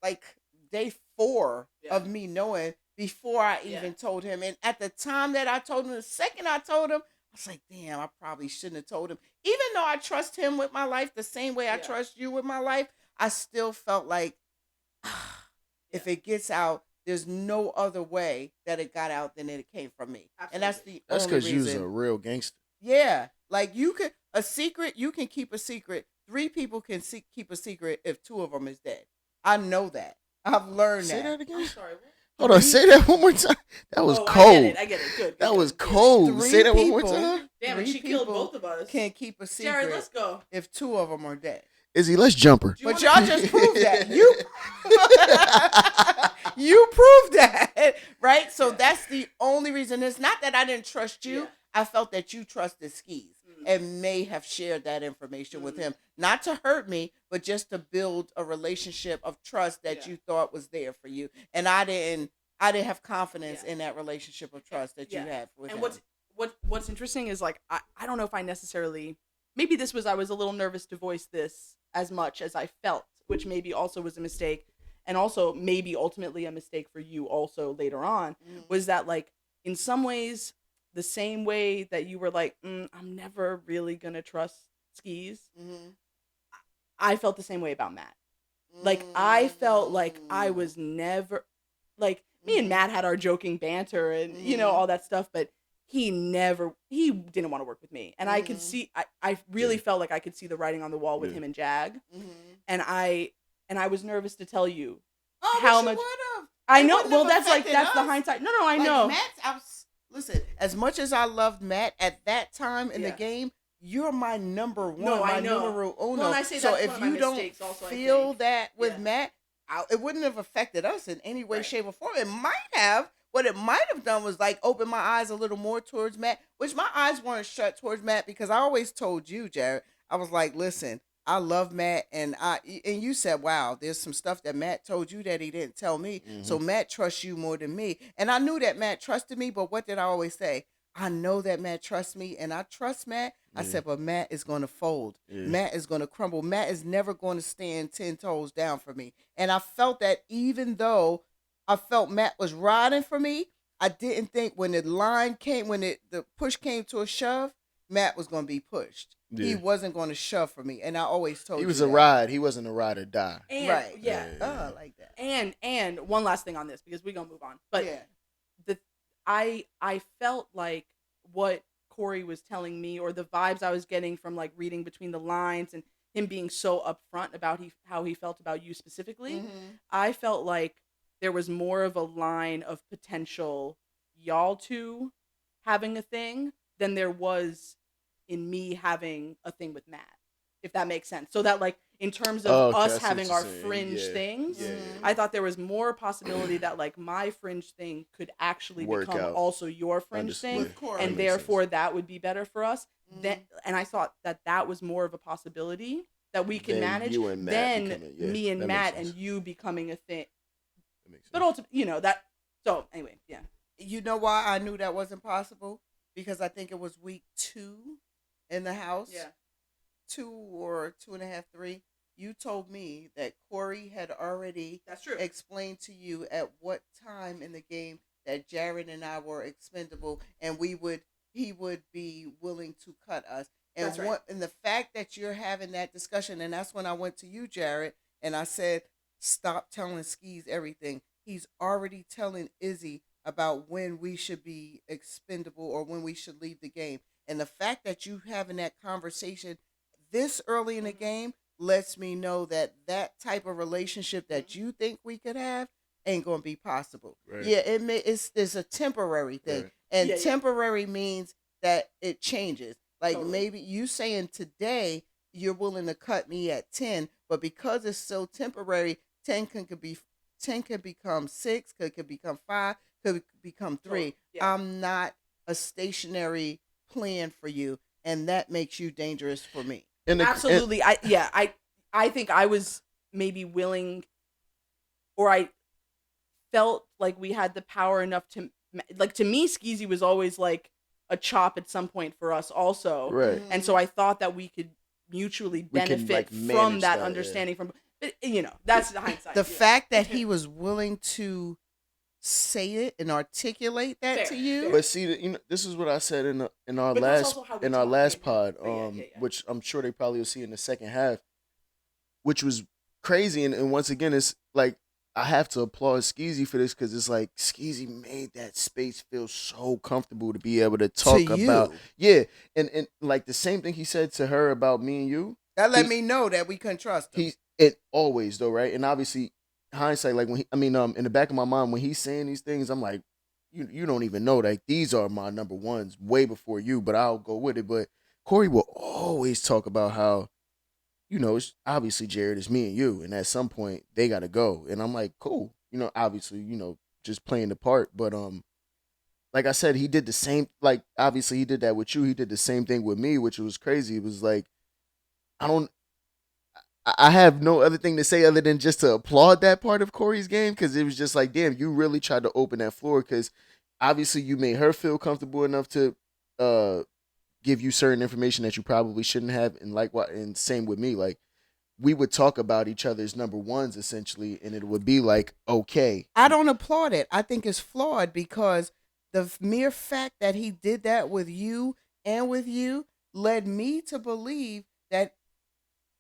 like day 4 of me knowing before I even told him. And at the time that I told him, the second I told him, I was like, damn, I probably shouldn't have told him. Even though I trust him with my life the same way I trust you with my life, I still felt like, if it gets out, there's no other way that it got out than it came from me. Absolutely. And that's the that's only because you was reason. a real gangster. Yeah. Like you can keep a secret. 3 people can keep a secret if 2 of them is dead. I know that. I've learned Say that. that again. I'm sorry. Hold on, say that one more time. That was cold. I get it. Good. That was cold. Say that one more people- time. Damn it, Three she killed people both of us. Can't keep a secret. Jared, let's go. If 2 of them are dead. Izzy, let's jump her. But y'all just proved that. You proved that, right? So that's the only reason. It's not that I didn't trust you. Yeah. I felt that you trusted Skis and may have shared that information with him. Not to hurt me, but just to build a relationship of trust that you thought was there for you. And I didn't have confidence in that relationship of trust that you had with him. And what's interesting is like I don't know if I necessarily, maybe I was a little nervous to voice this as much as I felt, which maybe also was a mistake, and also maybe ultimately a mistake for you also later on, was that like in some ways the same way that you were like, I'm never really gonna trust Skis, I felt the same way about Matt. Like I felt like I was never, like me and Matt had our joking banter and you know all that stuff, but he didn't want to work with me, and I could see, I really felt like I could see the writing on the wall with him and Jag, and I was nervous to tell you how much. I know. Well, that's the hindsight. No, I know. Listen, as much as I loved Matt at that time in the game, you're my number one. No, I know. Numero uno. Well, and I say so that's if one of my you don't mistakes also, feel that with Matt, it wouldn't have affected us in any way, shape, or form. It might have. What it might have done was like open my eyes a little more towards Matt, which my eyes weren't shut towards Matt because I always told you, Jared, I was like, listen, I love Matt, and you said, wow, there's some stuff that Matt told you that he didn't tell me. So Matt trusts you more than me. And I knew that Matt trusted me, but what did I always say? I know that Matt trusts me, and I trust Matt. I said, but Matt is going to fold. Matt is going to crumble. Matt is never going to stand 10 toes down for me. And I felt that even though I felt Matt was riding for me, I didn't think when the line came, the push came to a shove, Matt was going to be pushed. Yeah. He wasn't going to shove for me, and I always told you he was that. a ride. He wasn't a ride or die. And, right? Yeah. I like that. And one last thing on this because we're gonna move on. But I felt like what Corey was telling me, or the vibes I was getting from like reading between the lines and him being so upfront about how he felt about you specifically, I felt like there was more of a line of potential y'all two having a thing than there was in me having a thing with Matt, if that makes sense. So that like in terms of us having our fringe things, I thought there was more possibility that like my fringe thing could actually become also your fringe thing, and therefore that would be better for us. And I thought that was more of a possibility that we can manage than me and Matt and you becoming a thing. But ultimately, that. So anyway, You know why I knew that wasn't possible? Because I think it was week 2 in the house. Yeah. 2 or 2.5, 3. You told me that Corey had already explained to you at what time in the game that Jared and I were expendable, and he would be willing to cut us. And that's right. And the fact that you're having that discussion, and that's when I went to you, Jared, and I said, stop telling Skis everything. He's already telling Izzy about when we should be expendable or when we should leave the game. And the fact that you having that conversation this early in the game lets me know that type of relationship that you think we could have ain't going to be possible. Right. Yeah, it's a temporary thing. Right. And temporary means that it changes. Like maybe you saying today you're willing to cut me at 10, but because it's so temporary, 10 can become 6, could become 5, could become 3. I'm not a stationary plan for you, and that makes you dangerous for me. Absolutely. I think I was maybe willing, or I felt like we had the power enough to, like, to me, Skeezy was always like a chop at some point for us also. Right. And so I thought that we could mutually benefit from that understanding from, but, that's the hindsight. The fact that he was willing to say it and articulate that to you. But see, this is what I said in our last pod, which I'm sure they probably will see in the second half, which was crazy. And once again, it's like I have to applaud Skeezy for this because it's like Skeezy made that space feel so comfortable to be able to talk about. Yeah, and like the same thing he said to her about me and you. That let me know that we couldn't trust him. It always though, right? And obviously, hindsight, like in the back of my mind when he's saying these things, I'm like, you don't even know that these are my number ones way before you, but I'll go with it. But Corey will always talk about how, it's obviously Jared is me and you, and at some point they gotta go. And I'm like, cool, obviously, just playing the part. But like I said, he did the same. Like obviously he did that with you. He did the same thing with me, which was crazy. It was like I don't. I have no other thing to say other than just to applaud that part of Corey's game, because it was just like, damn, you really tried to open that floor, because obviously you made her feel comfortable enough to uh, give you certain information that you probably shouldn't have, and and same with me. Like we would talk about each other's number ones essentially, and it would be like, okay, I don't applaud it. I think it's flawed because the mere fact that he did that with you and with you led me to believe that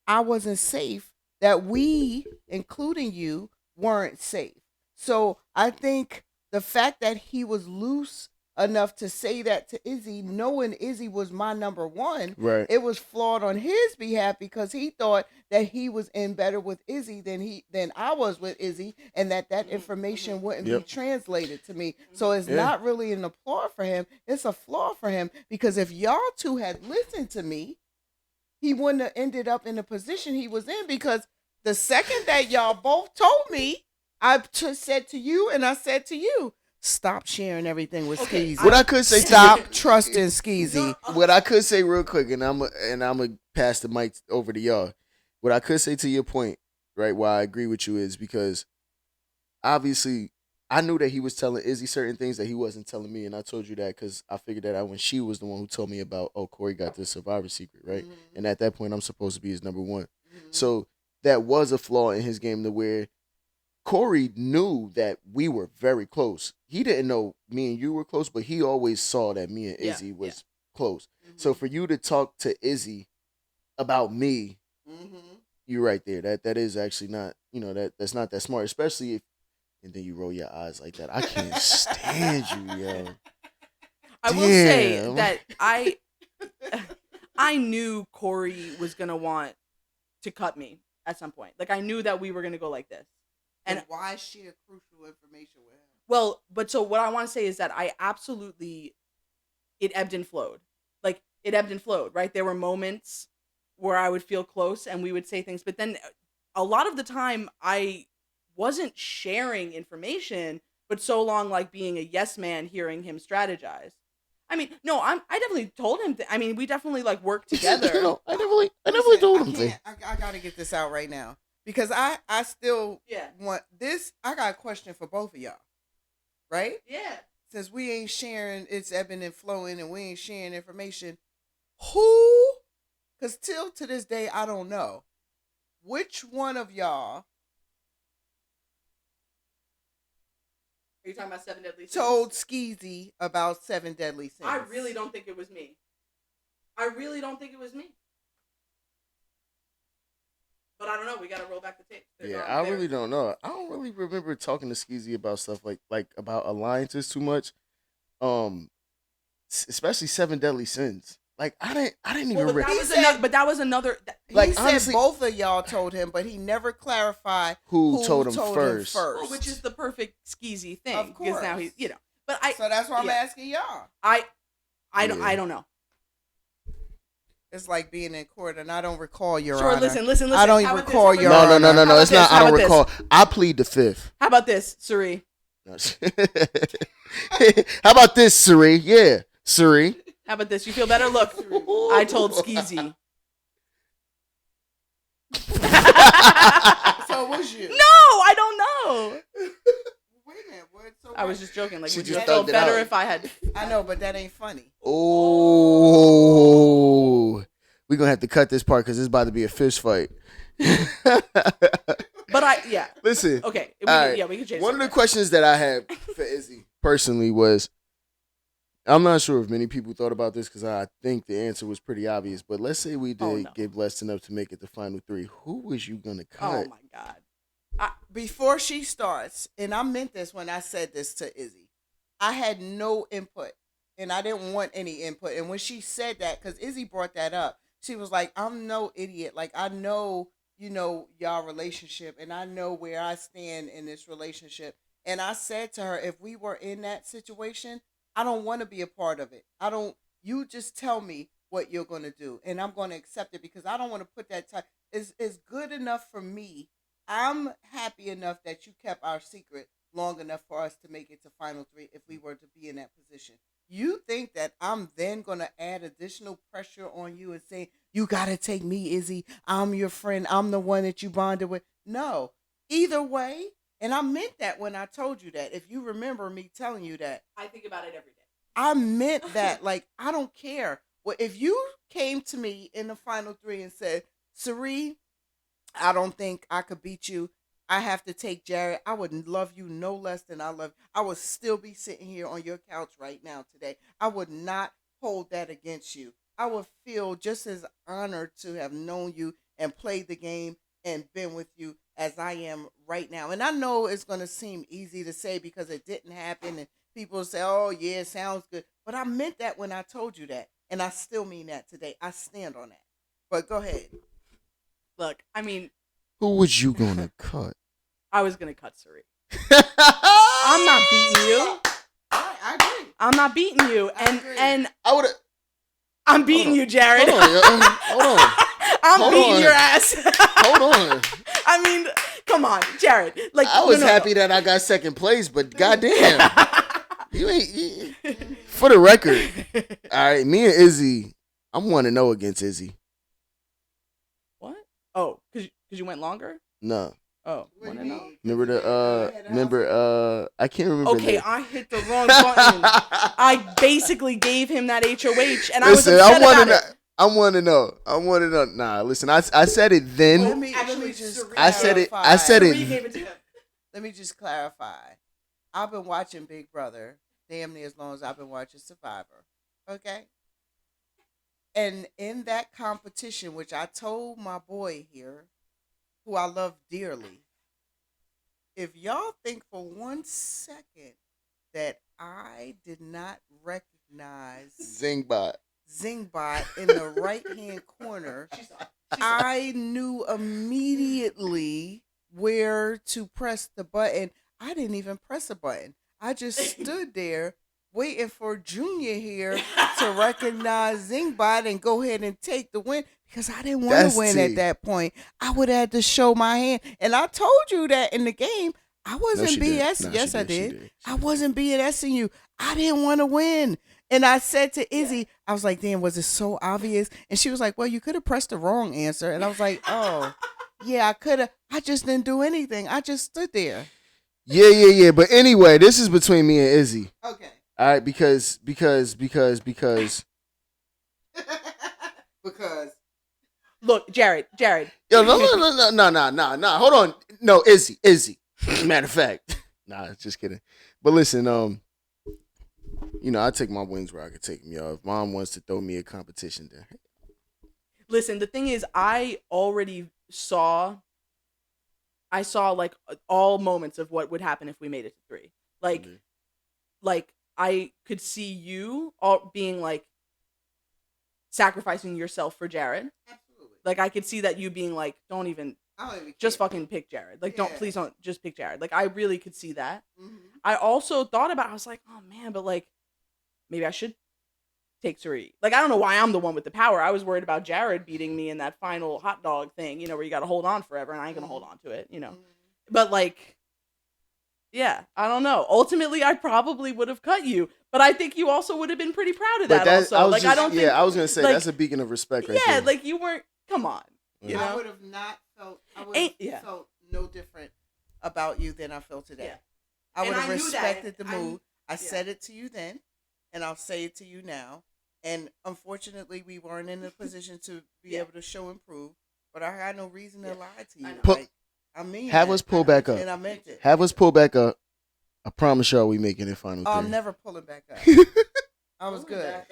I wasn't safe, that we, including you, weren't safe. So I think the fact that he was loose enough to say that to Izzy, knowing Izzy was my number one, right, it was flawed on his behalf because he thought that he was in better with Izzy than I was with Izzy, and that information wouldn't be yep, translated to me. So it's yeah, not really an applaud for him; it's a flaw for him because if y'all two had listened to me, he wouldn't have ended up in the position he was in, because the second that y'all both told me, said to you and I said to you, stop sharing everything with Skeezy. What I could say, Stop trusting Skeezy. what I could say real quick, and I'm gonna pass the mic over to y'all. What I could say to your point, right? Why I agree with you is because obviously I knew that he was telling Izzy certain things that he wasn't telling me, and I told you that because I figured that out when she was the one who told me about, oh, Corey got this survivor secret, right? Mm-hmm. And at that point, I'm supposed to be his number one. Mm-hmm. So that was a flaw in his game, to where Corey knew that we were very close. He didn't know me and you were close, but he always saw that me and Izzy was close. Mm-hmm. So for you to talk to Izzy about me, Mm-hmm. you're right there. That is actually not, that's not that smart, especially if, and then you roll your eyes like that. I can't stand you, yo. I will say that I knew Corey was gonna want to cut me at some point. Like I knew that we were gonna go like this. And why share crucial information with him? Well, but so what I want to say is that I absolutely, it ebbed and flowed. Like it ebbed and flowed, right? There were moments where I would feel close and we would say things, but then a lot of the time I wasn't sharing information, but so long like being a yes man, hearing him strategize. I mean, no, I definitely told him. I mean, we definitely like worked together. No, I never told him things. I got to get this out right now because I still want this. I got a question for both of y'all, right? Yeah. Since we ain't sharing, it's ebbing and flowing, and we ain't sharing information. Who? Because till to this day, I don't know which one of y'all. Are you talking about Seven Deadly Sins? Told Skeezy about Seven Deadly Sins. I really don't think it was me. I really don't think it was me. But I don't know. We got to roll back the tape. Yeah, I really don't know. I don't really remember talking to Skeezy about stuff like about alliances too much. Especially Seven Deadly Sins. Like I didn't even. But that was another. Like he said, both of y'all told him, but he never clarified who told him first. Well, which is the perfect Skeezy thing. Of course. Because now he's, But so that's why I'm asking y'all. I don't know. It's like being in court, and I don't recall your Sure, honor. listen. I don't even recall your honor. No. It's not. I don't recall. I plead the fifth. How about this, Cirizzy? How about this, Cirizzy? Yeah, Cirizzy. How about this? You feel better? Look, I told Skeezy. So it was you? No, I don't know. Wait a minute. What? So I was just joking. Like, would you just feel thugged it better out. if I had? I know, but that ain't funny. Oh, we're gonna have to cut this part because it's about to be a fist fight. But listen. Okay. We can change. One of the questions that I had for Izzy personally was, I'm not sure if many people thought about this because I think the answer was pretty obvious. But let's say we did give less enough to make it the final three. Who was you gonna cut? Oh my God. Before she starts, and I meant this when I said this to Izzy, I had no input, and I didn't want any input. And when she said that, because Izzy brought that up, she was like, "I'm no idiot. Like I know, y'all relationship, and I know where I stand in this relationship. And I said to her, if we were in that situation, I don't want to be a part of it. I don't. You just tell me what you're going to do, and I'm going to accept it because I don't want to put that time. It's good enough for me. I'm happy enough that you kept our secret long enough for us to make it to final three if we were to be in that position. You think that I'm then going to add additional pressure on you and say, you got to take me, Izzy. I'm your friend. I'm the one that you bonded with. No. Either way, and I meant that when I told you that. If you remember me telling you that. I think about it every day. I meant that. Like, I don't care. Well, if you came to me in the final three and said, Cirizzy, I don't think I could beat you. I have to take Jared. I would love you no less than I love. I would still be sitting here on your couch right now today. I would not hold that against you. I would feel just as honored to have known you and played the game and been with you as I am right now. And I know it's going to seem easy to say because it didn't happen and people say, oh, yeah, it sounds good. But I meant that when I told you that. And I still mean that today. I stand on that. But go ahead. Look, I mean, who was you gonna cut? I was gonna cut Cirizzy. I'm not beating you. I agree. I'm not beating you, and I would. I'm beating you, Jared. Hold on. I'm beating your ass. Hold on. I mean, come on, Jared. Like I was happy that I got second place, but goddamn, you ain't. For the record, all right. Me and Izzy, I'm 1-0 against Izzy. What? Oh, because you went longer? No. Oh, 1-0. Remember I can't remember. Okay, I hit the wrong button. I basically gave him that HOH, and I was upset about it. I want to know. Nah, listen. I said it then. Let me just I said it. I said it. Let me just clarify. I've been watching Big Brother damn near as long as I've been watching Survivor. Okay. And in that competition, which I told my boy here, who I love dearly, if y'all think for 1 second that I did not recognize Zingbot in the right-hand corner, I knew immediately where to press the button. I didn't even press a button. I just stood there waiting for Junior here to recognize Zingbot and go ahead and take the win because I didn't want to win at that point. I would have to show my hand. And I told you that in the game. I wasn't BS. Yes, I did. I wasn't BSing you. I didn't want to win. And I said to Izzy, I was like, damn, was it so obvious? And she was like, well, you could have pressed the wrong answer. And I was like, oh, yeah, I could have. I just didn't do anything. I just stood there. Yeah. But anyway, this is between me and Izzy. Okay. All right, because. Because. Look, Jared. Yo, no. Hold on. No, Izzy. Matter of fact. Nah, just kidding. But listen, I take my wings where I could take them, y'all. If mom wants to throw me a competition there. Listen, the thing is, I already saw like all moments of what would happen if we made it to 3. Like I could see you all being like sacrificing yourself for Jared. Absolutely. Like I could see that you being like, don't even just fucking pick Jared. Like please don't just pick Jared. Like I really could see that. Mm-hmm. I also thought about it, I was like, oh man, but like maybe I should take Cirizzy. Like I don't know why I'm the one with the power. I was worried about Jared beating me in that final hot dog thing, where you got to hold on forever, and I ain't gonna hold on to it, Mm-hmm. But like, yeah, I don't know. Ultimately, I probably would have cut you, but I think you also would have been pretty proud of that. Also, I was gonna say that's a beacon of respect, right there. Like you weren't. Come on, I would have not felt. I would have felt no different about you than I feel today. Yeah. I would have respected the move. I said it to you then, and I'll say it to you now. And unfortunately, we weren't in a position to be able to show and prove. But I had no reason to lie to you. Have us pull back up. And I meant it. Have us pull back up. I promise y'all we making it final 3. I'm never pulling back up. I was good.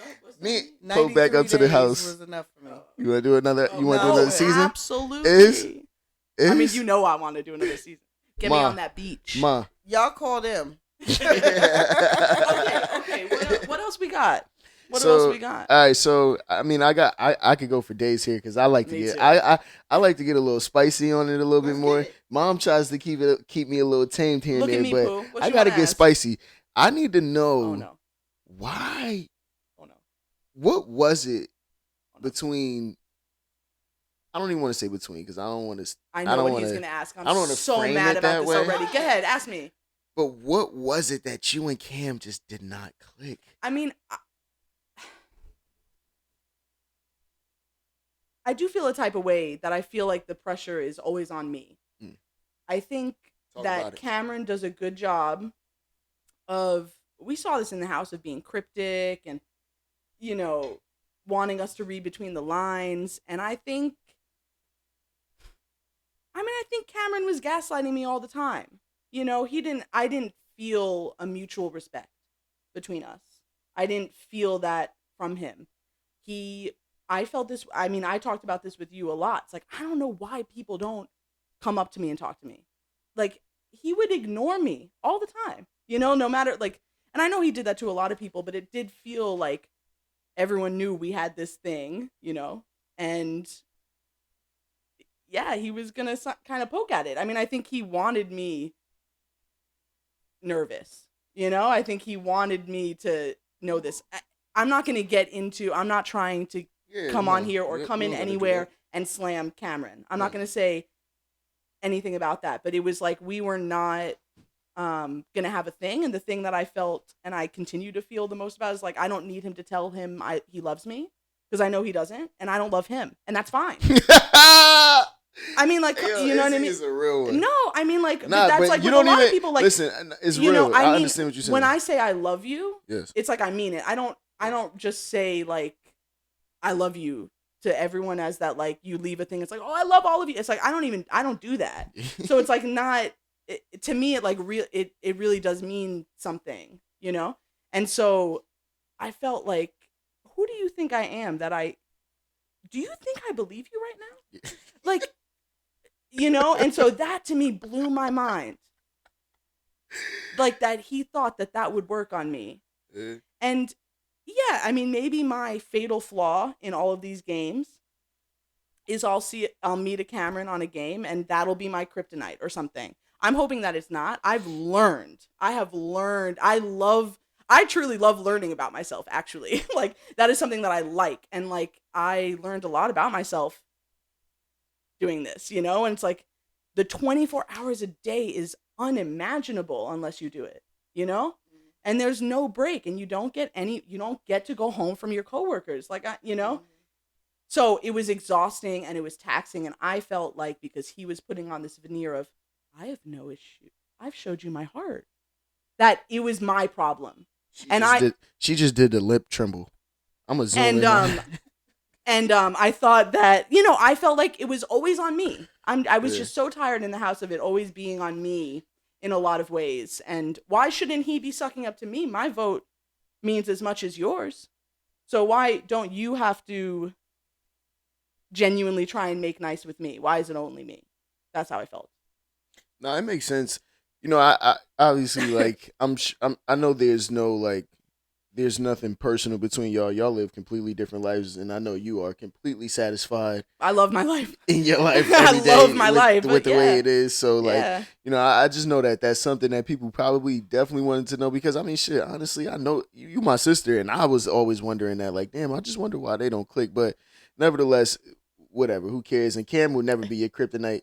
Me pull back up to the house. Was enough for me. You want to do another? You want to do another season? Absolutely. I mean, I want to do another season. Get me on that beach. Y'all call them. Okay. What else we got? What else we got? All right, so I mean, I could go for days here because I like to Me get too. I like to get a little spicy on it a little bit Let's more. get it. Mom tries to keep me a little tamed here and Look at there, me, but Pooh. What I you gotta wanna get ask? spicy. I need to know Oh no. why. Oh no. What was it Oh, no. between? I don't even want to say between because I don't want to. I know what he's gonna ask. I'm I don't wanna so frame mad it about that this way. already. Go ahead, ask me. But what was it that you and Cam just did not click? I mean, I do feel a type of way that I feel like the pressure is always on me. Mm. I think Talk about that it. Cameron does a good job of, we saw this in the house, of being cryptic and, you know, wanting us to read between the lines. And I think Cameron was gaslighting me all the time. You know, I didn't feel a mutual respect between us. I didn't feel that from him. I felt this, I mean, I talked about this with you a lot. It's like, I don't know why people don't come up to me and talk to me. Like, he would ignore me all the time, you know, no matter, like, and I know he did that to a lot of people, but it did feel like everyone knew we had this thing, you know, and yeah, he was gonna kind of poke at it. I mean, I think he wanted me nervous, you know, I think he wanted me to know this. I'm not gonna get into, I'm not trying to come on here or come in anywhere and slam Cameron. I'm not gonna say anything about that, but it was like we were not gonna have a thing. And the thing that I felt and I continue to feel the most about is like, I don't need him to tell him he loves me, because I know he doesn't, and I don't love him, and that's fine. I mean, like, Yo, you know what I mean? Is a real one. No, I mean, like, Nah, that's but like you with don't a lot even, of people. Like, listen, it's you real. know, I mean, understand what you're saying. when I say I love you, yes, it's like I mean it. I don't just say like I love you to everyone as that, like, you leave a thing. It's like, oh, I love all of you. It's like I don't do that. So it's like not to me. It like it really does mean something, you know. And so I felt like, who do you think I am? Do you think I believe you right now? Like, you know. And so that to me blew my mind. Like, that he thought that would work on me. And yeah, I mean, maybe my fatal flaw in all of these games is I'll meet a Cameron on a game and that'll be my kryptonite or something. I'm hoping that it's not. I have learned. I truly love learning about myself, actually. Like, that is something that I like. And like, I learned a lot about myself doing this, you know? And it's like, the 24 hours a day is unimaginable unless you do it, you know? And there's no break, and you don't get to go home from your coworkers. Like, you know? So it was exhausting and it was taxing. And I felt like, because he was putting on this veneer of, I have no issue, I've showed you my heart, that it was my problem. She just did the lip tremble. I'm a zoom in. And I thought that, you know, I felt like it was always on me. I was just so tired in the house of it always being on me in a lot of ways. And why shouldn't he be sucking up to me? My vote means as much as yours. So why don't you have to genuinely try and make nice with me? Why is it only me? That's how I felt. No, it makes sense. You know, I obviously, like, I know there's no, like, there's nothing personal between y'all. Y'all live completely different lives, and I know you are completely satisfied. I love my life. In your life I every day love my life with the yeah. way it is. So, like, yeah. you know, I just know that that's something that people probably definitely wanted to know, because, I mean, shit, honestly, I know you my sister, and I was always wondering that, like, damn, I just wonder why they don't click. But nevertheless, whatever, who cares? And Cam will never be your kryptonite.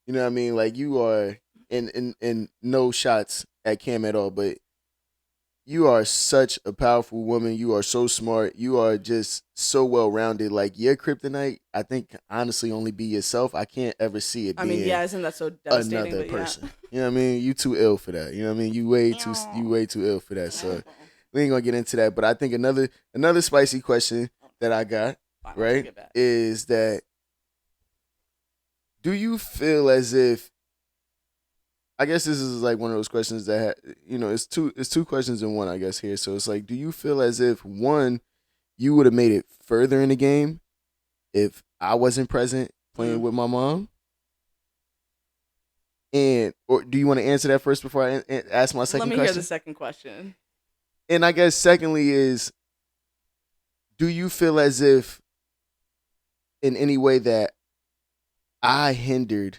You know what I mean? Like, you are, in no shots at Cam at all, but you are such a powerful woman. You are so smart. You are just so well-rounded. Like, your kryptonite, I think, honestly, only be yourself. I can't ever see it being, I mean, yeah, isn't that so devastating? another person. Yeah. You know what I mean? You too ill for that. You know what I mean? You way too ill for that. So we ain't gonna get into that. But I think another spicy question that I got, right, is that, do you feel as if, I guess this is like one of those questions that, you know, it's two questions in one, I guess, here. So it's like, do you feel as if, one, you would have made it further in the game if I wasn't present playing with my mom? Or do you want to answer that first before I ask my second question? Let me hear the second question. And I guess secondly is, do you feel as if in any way that I hindered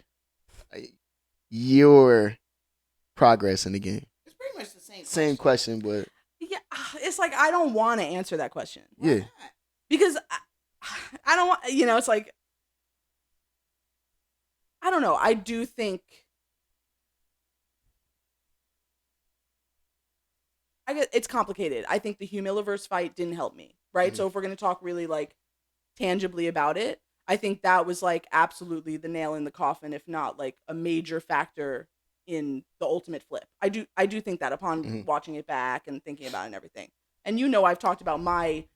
your progress in the game? It's pretty much the same Same question, but Yeah, it's like I don't want to answer that question. Why yeah. not? Because I don't want, it's like, I don't know. I do think it's complicated. I think the Humiliverse fight didn't help me, right? Mhm. So if we're going to talk really like tangibly about it, I think that was like absolutely the nail in the coffin, if not like a major factor in the ultimate flip. I do think that upon watching it back and thinking about it and everything. And I've talked about my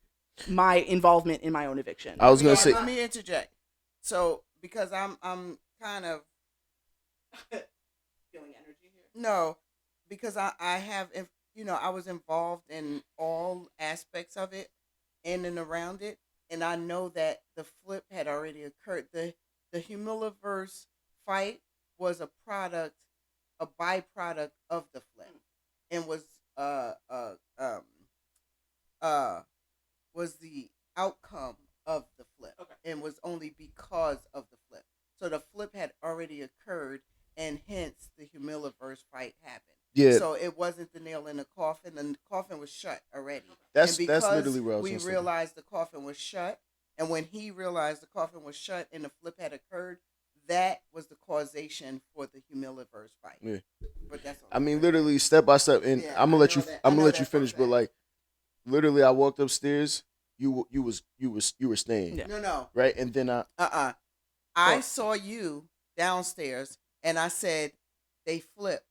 involvement in my own eviction. I was gonna say. Let me interject. So because I'm kind of feeling energy here. no, because I have I was involved in all aspects of it, in and around it, and I know that the flip had already occurred. The Humiliverse fight was a byproduct of the flip, and uh was the outcome of the flip, and was only because of the flip. So the flip had already occurred, and hence the Humiliverse fight happened. Yeah. So it wasn't the nail in the coffin. The coffin was shut already. That's because literally what I was we gonna say. realized the coffin was shut, and when he realized the coffin was shut and the flip had occurred, that was the causation for the Humiliverse fight. Yeah. But that's all. I mean, literally step by step, and Yeah, I'm gonna let you. I'm gonna let you that for a finish, but fact. like, literally, I walked upstairs. You were staying. Yeah. No. Right, and then I saw you downstairs, and I said they flipped.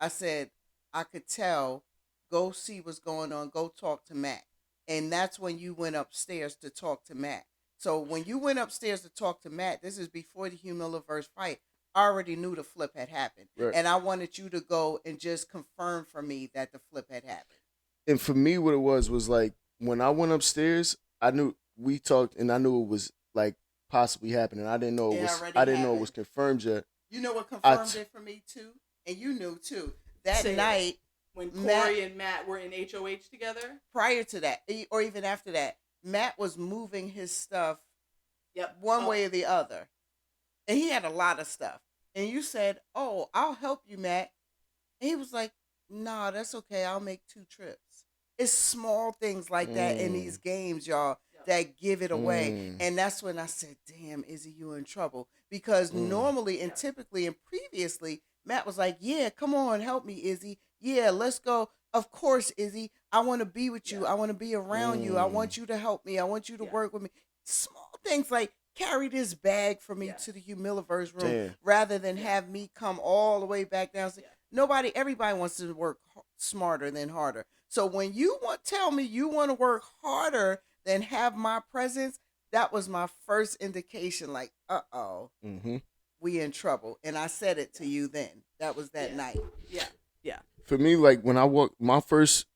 I said I could tell. Go see what's going on. Go talk to Matt, and that's when you went upstairs to talk to Matt. So when you went upstairs to talk to Matt, this is before the Humiliverse fight. I already knew the flip had happened, Right. and I wanted you to go and just confirm for me that the flip had happened. And for me, what it was like when I went upstairs, I knew we talked, and I knew it was like possibly happening. I didn't know it was. I didn't know it was confirmed yet. You know what confirmed it for me too, and you knew too. That night when Corey and Matt were in HOH together. Prior to that, or even after that, Matt was moving his stuff. One way or the other, and he had a lot of stuff. And you said, "Oh, I'll help you, Matt." And he was like, "Nah, that's okay. I'll make 2 trips." It's small things like that in these games, y'all, that give it away. And that's when I said, "Damn, Izzy, you in trouble." Because normally and typically and previously, Matt was like, "Yeah, come on, help me, Izzy. Yeah, let's go. Of course, Izzy. I want to be with you. I want to be around you. I want you to help me. I want you to work with me." Small things like carry this bag for me to the Humiliverse room rather than have me come all the way back down. Everybody wants to work smarter than harder. So when you tell me you want to work harder than have my presence, that was my first indication. Like, we in trouble. And I said it to you then. That was that night. Yeah. For me, like when I walked, my first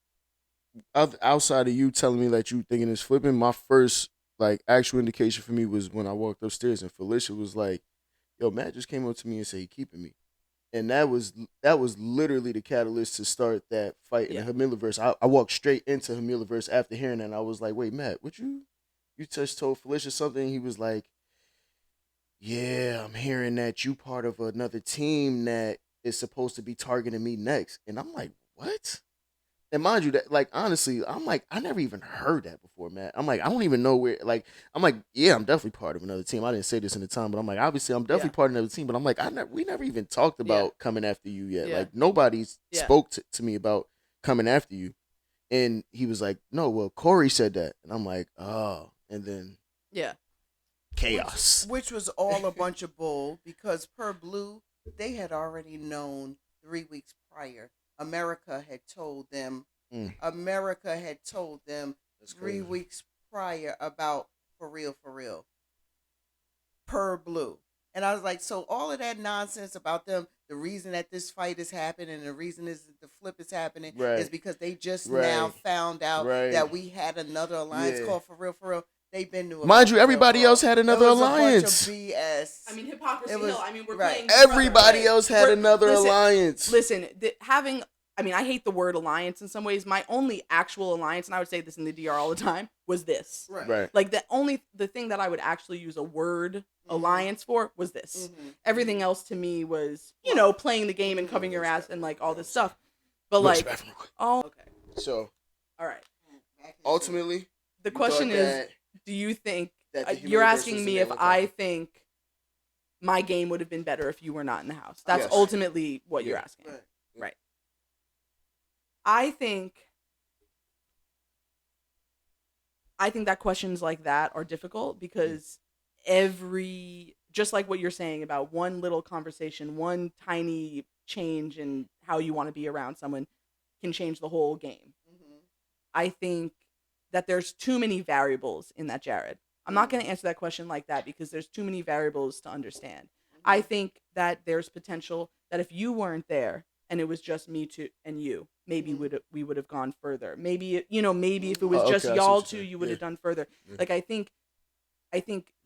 outside of you telling me that you thinking it's flipping, my first like actual indication for me was when I walked upstairs and Felicia was like, "Yo, Matt just came up to me and said he keeping me," and that was literally the catalyst to start that fight in the Humiliverse. I walked straight into Humiliverse after hearing that, and I was like, "Wait, Matt, what you just told Felicia something?" And he was like, "Yeah, I'm hearing that you part of another team that is supposed to be targeting me next," and I'm like, "What?" And mind you, that like honestly, I'm like, I never even heard that before, man. I'm like, I don't even know where. Like, I'm like, yeah, I'm definitely part of another team. I didn't say this in the time, but I'm like, obviously, I'm definitely part of another team. But I'm like, we never even talked about coming after you yet. Like, nobody spoke to me about coming after you. And he was like, no, well, Corey said that, and I'm like, oh, and then chaos, which was all a bunch of bull because per Blue, they had already known 3 weeks prior. America had told them. America had told them 3 weeks prior about for real. Per Blue. And I was like, so all of that nonsense about them, the reason that this fight is happening and the reason is the flip is happening is because they just now found out that we had another alliance called for real. They've been to mind you, everybody else had another A alliance. bunch of BS. I mean, hypocrisy. I mean, we're playing. Everybody else had another alliance. Listen, having I mean, I hate the word alliance in some ways. My only actual alliance, and I would say this in the DR all the time, was this. Right. Like the thing that I would actually use a word alliance for was this. Everything else to me was, playing the game and covering your ass and like all this stuff. But like, oh, okay. So, all right. Ultimately, the question is, do you think you're asking me if I think my game would have been better if you were not in the house? That's ultimately what you're asking. Right. I think that questions like that are difficult because just like what you're saying about one little conversation, one tiny change in how you want to be around someone can change the whole game. I think that there's too many variables in that, Jared. I'm not going to answer that question like that because there's too many variables to understand. I think that there's potential that if you weren't there and it was just me and you, maybe we would have gone further. Maybe if it was just y'all two, you would have done further. Yeah. Like I think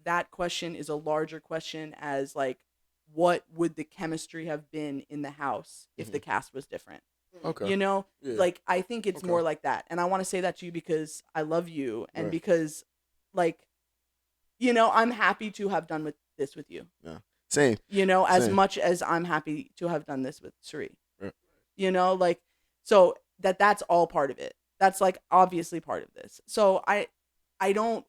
that question is a larger question as like, what would the chemistry have been in the house if the cast was different? Okay. Like I think it's more like that. And I want to say that to you because I love you and because like, I'm happy to have done this with you. Yeah. Same. As much as I'm happy to have done this with Cirizzy. Right. Like so that's all part of it. That's like obviously part of this. So I don't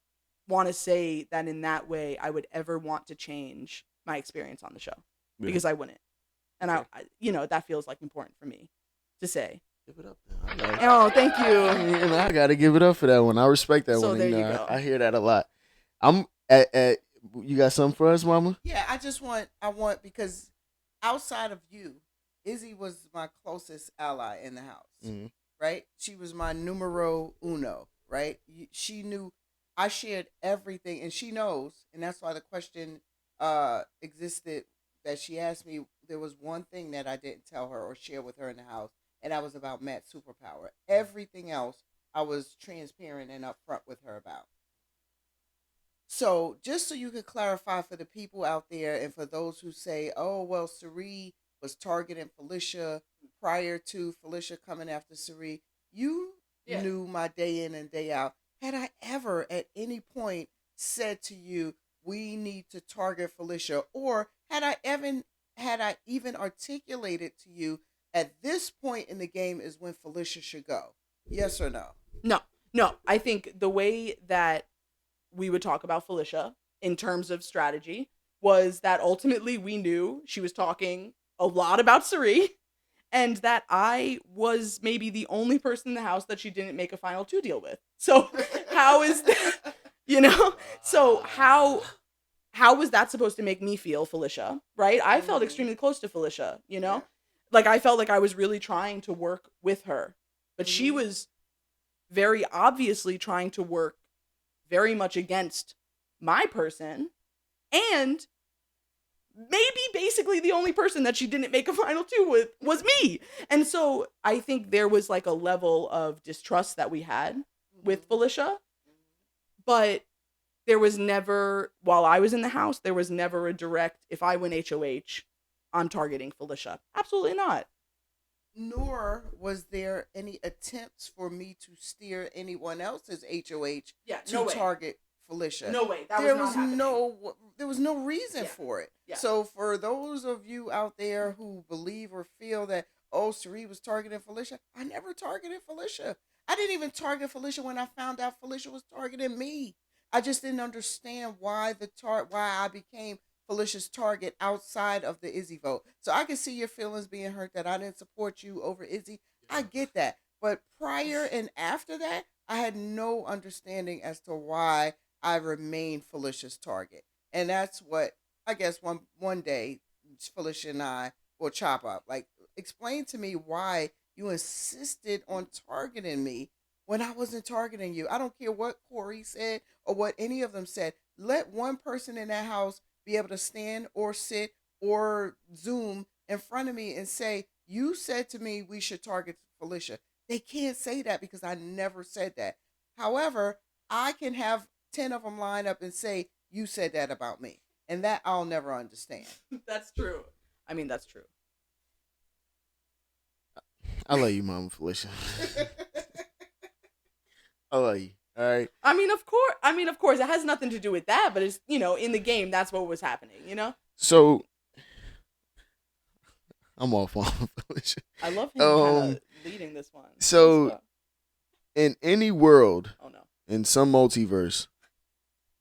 want to say that in that way I would ever want to change my experience on the show because I wouldn't. And I that feels like important for me to say. Give it up. Oh, thank you. I got to give it up for that one. I respect that one. So there you go. I hear that a lot. I'm at you got something for us, Mama? Yeah, I want because outside of you, Izzy was my closest ally in the house, right? She was my numero uno, right? She knew I shared everything, and she knows, and that's why the question existed that she asked me. There was one thing that I didn't tell her or share with her in the house, and that was about Matt's superpower. Everything else, I was transparent and upfront with her about. So, just so you could clarify for the people out there and for those who say, oh, well, Cirizzy was targeting Felicia prior to Felicia coming after Cirizzy, you knew my day in and day out. Had I ever at any point said to you, we need to target Felicia? Or had I even articulated to you at this point in the game is when Felicia should go? Yes or no? No. I think the way that we would talk about Felicia in terms of strategy was that ultimately we knew she was talking a lot about Cirizzy and that I was maybe the only person in the house that she didn't make a final 2 deal with. So how is that, so how was that supposed to make me feel, Felicia, right? I felt extremely close to Felicia, like I felt like I was really trying to work with her, but she was very obviously trying to work very much against my person, and maybe basically the only person that she didn't make a final 2 with was me. And so I think there was like a level of distrust that we had with Felicia, but there was never, while I was in the house, there was never a direct, if I win HOH, I'm targeting Felicia. Absolutely not. Nor was there any attempts for me to steer anyone else's HOH to target Felicia. No way. There was no reason for it. Yeah. So for those of you out there who believe or feel that, Cirizzy was targeting Felicia, I never targeted Felicia. I didn't even target Felicia when I found out Felicia was targeting me. I just didn't understand why I became Felicia's target outside of the Izzy vote. So I can see your feelings being hurt that I didn't support you over Izzy. I get that. But prior and after that, I had no understanding as to why I remained Felicia's target. And that's what I guess one day Felicia and I will chop up. Like, explain to me why you insisted on targeting me when I wasn't targeting you. I don't care what Corey said or what any of them said. Let one person in that house be able to stand or sit or Zoom in front of me and say, you said to me we should target Felicia. They can't say that because I never said that. However, I can have 10 of them line up and say, you said that about me. And that I'll never understand. That's true. I mean, that's true. I love you, Mama Felicia. I love you. All right. I mean, of course, it has nothing to do with that, but it's, in the game, that's what was happening. So I'm off on Felicia. I love him kind of leading this one. So in any world, oh no, in some multiverse,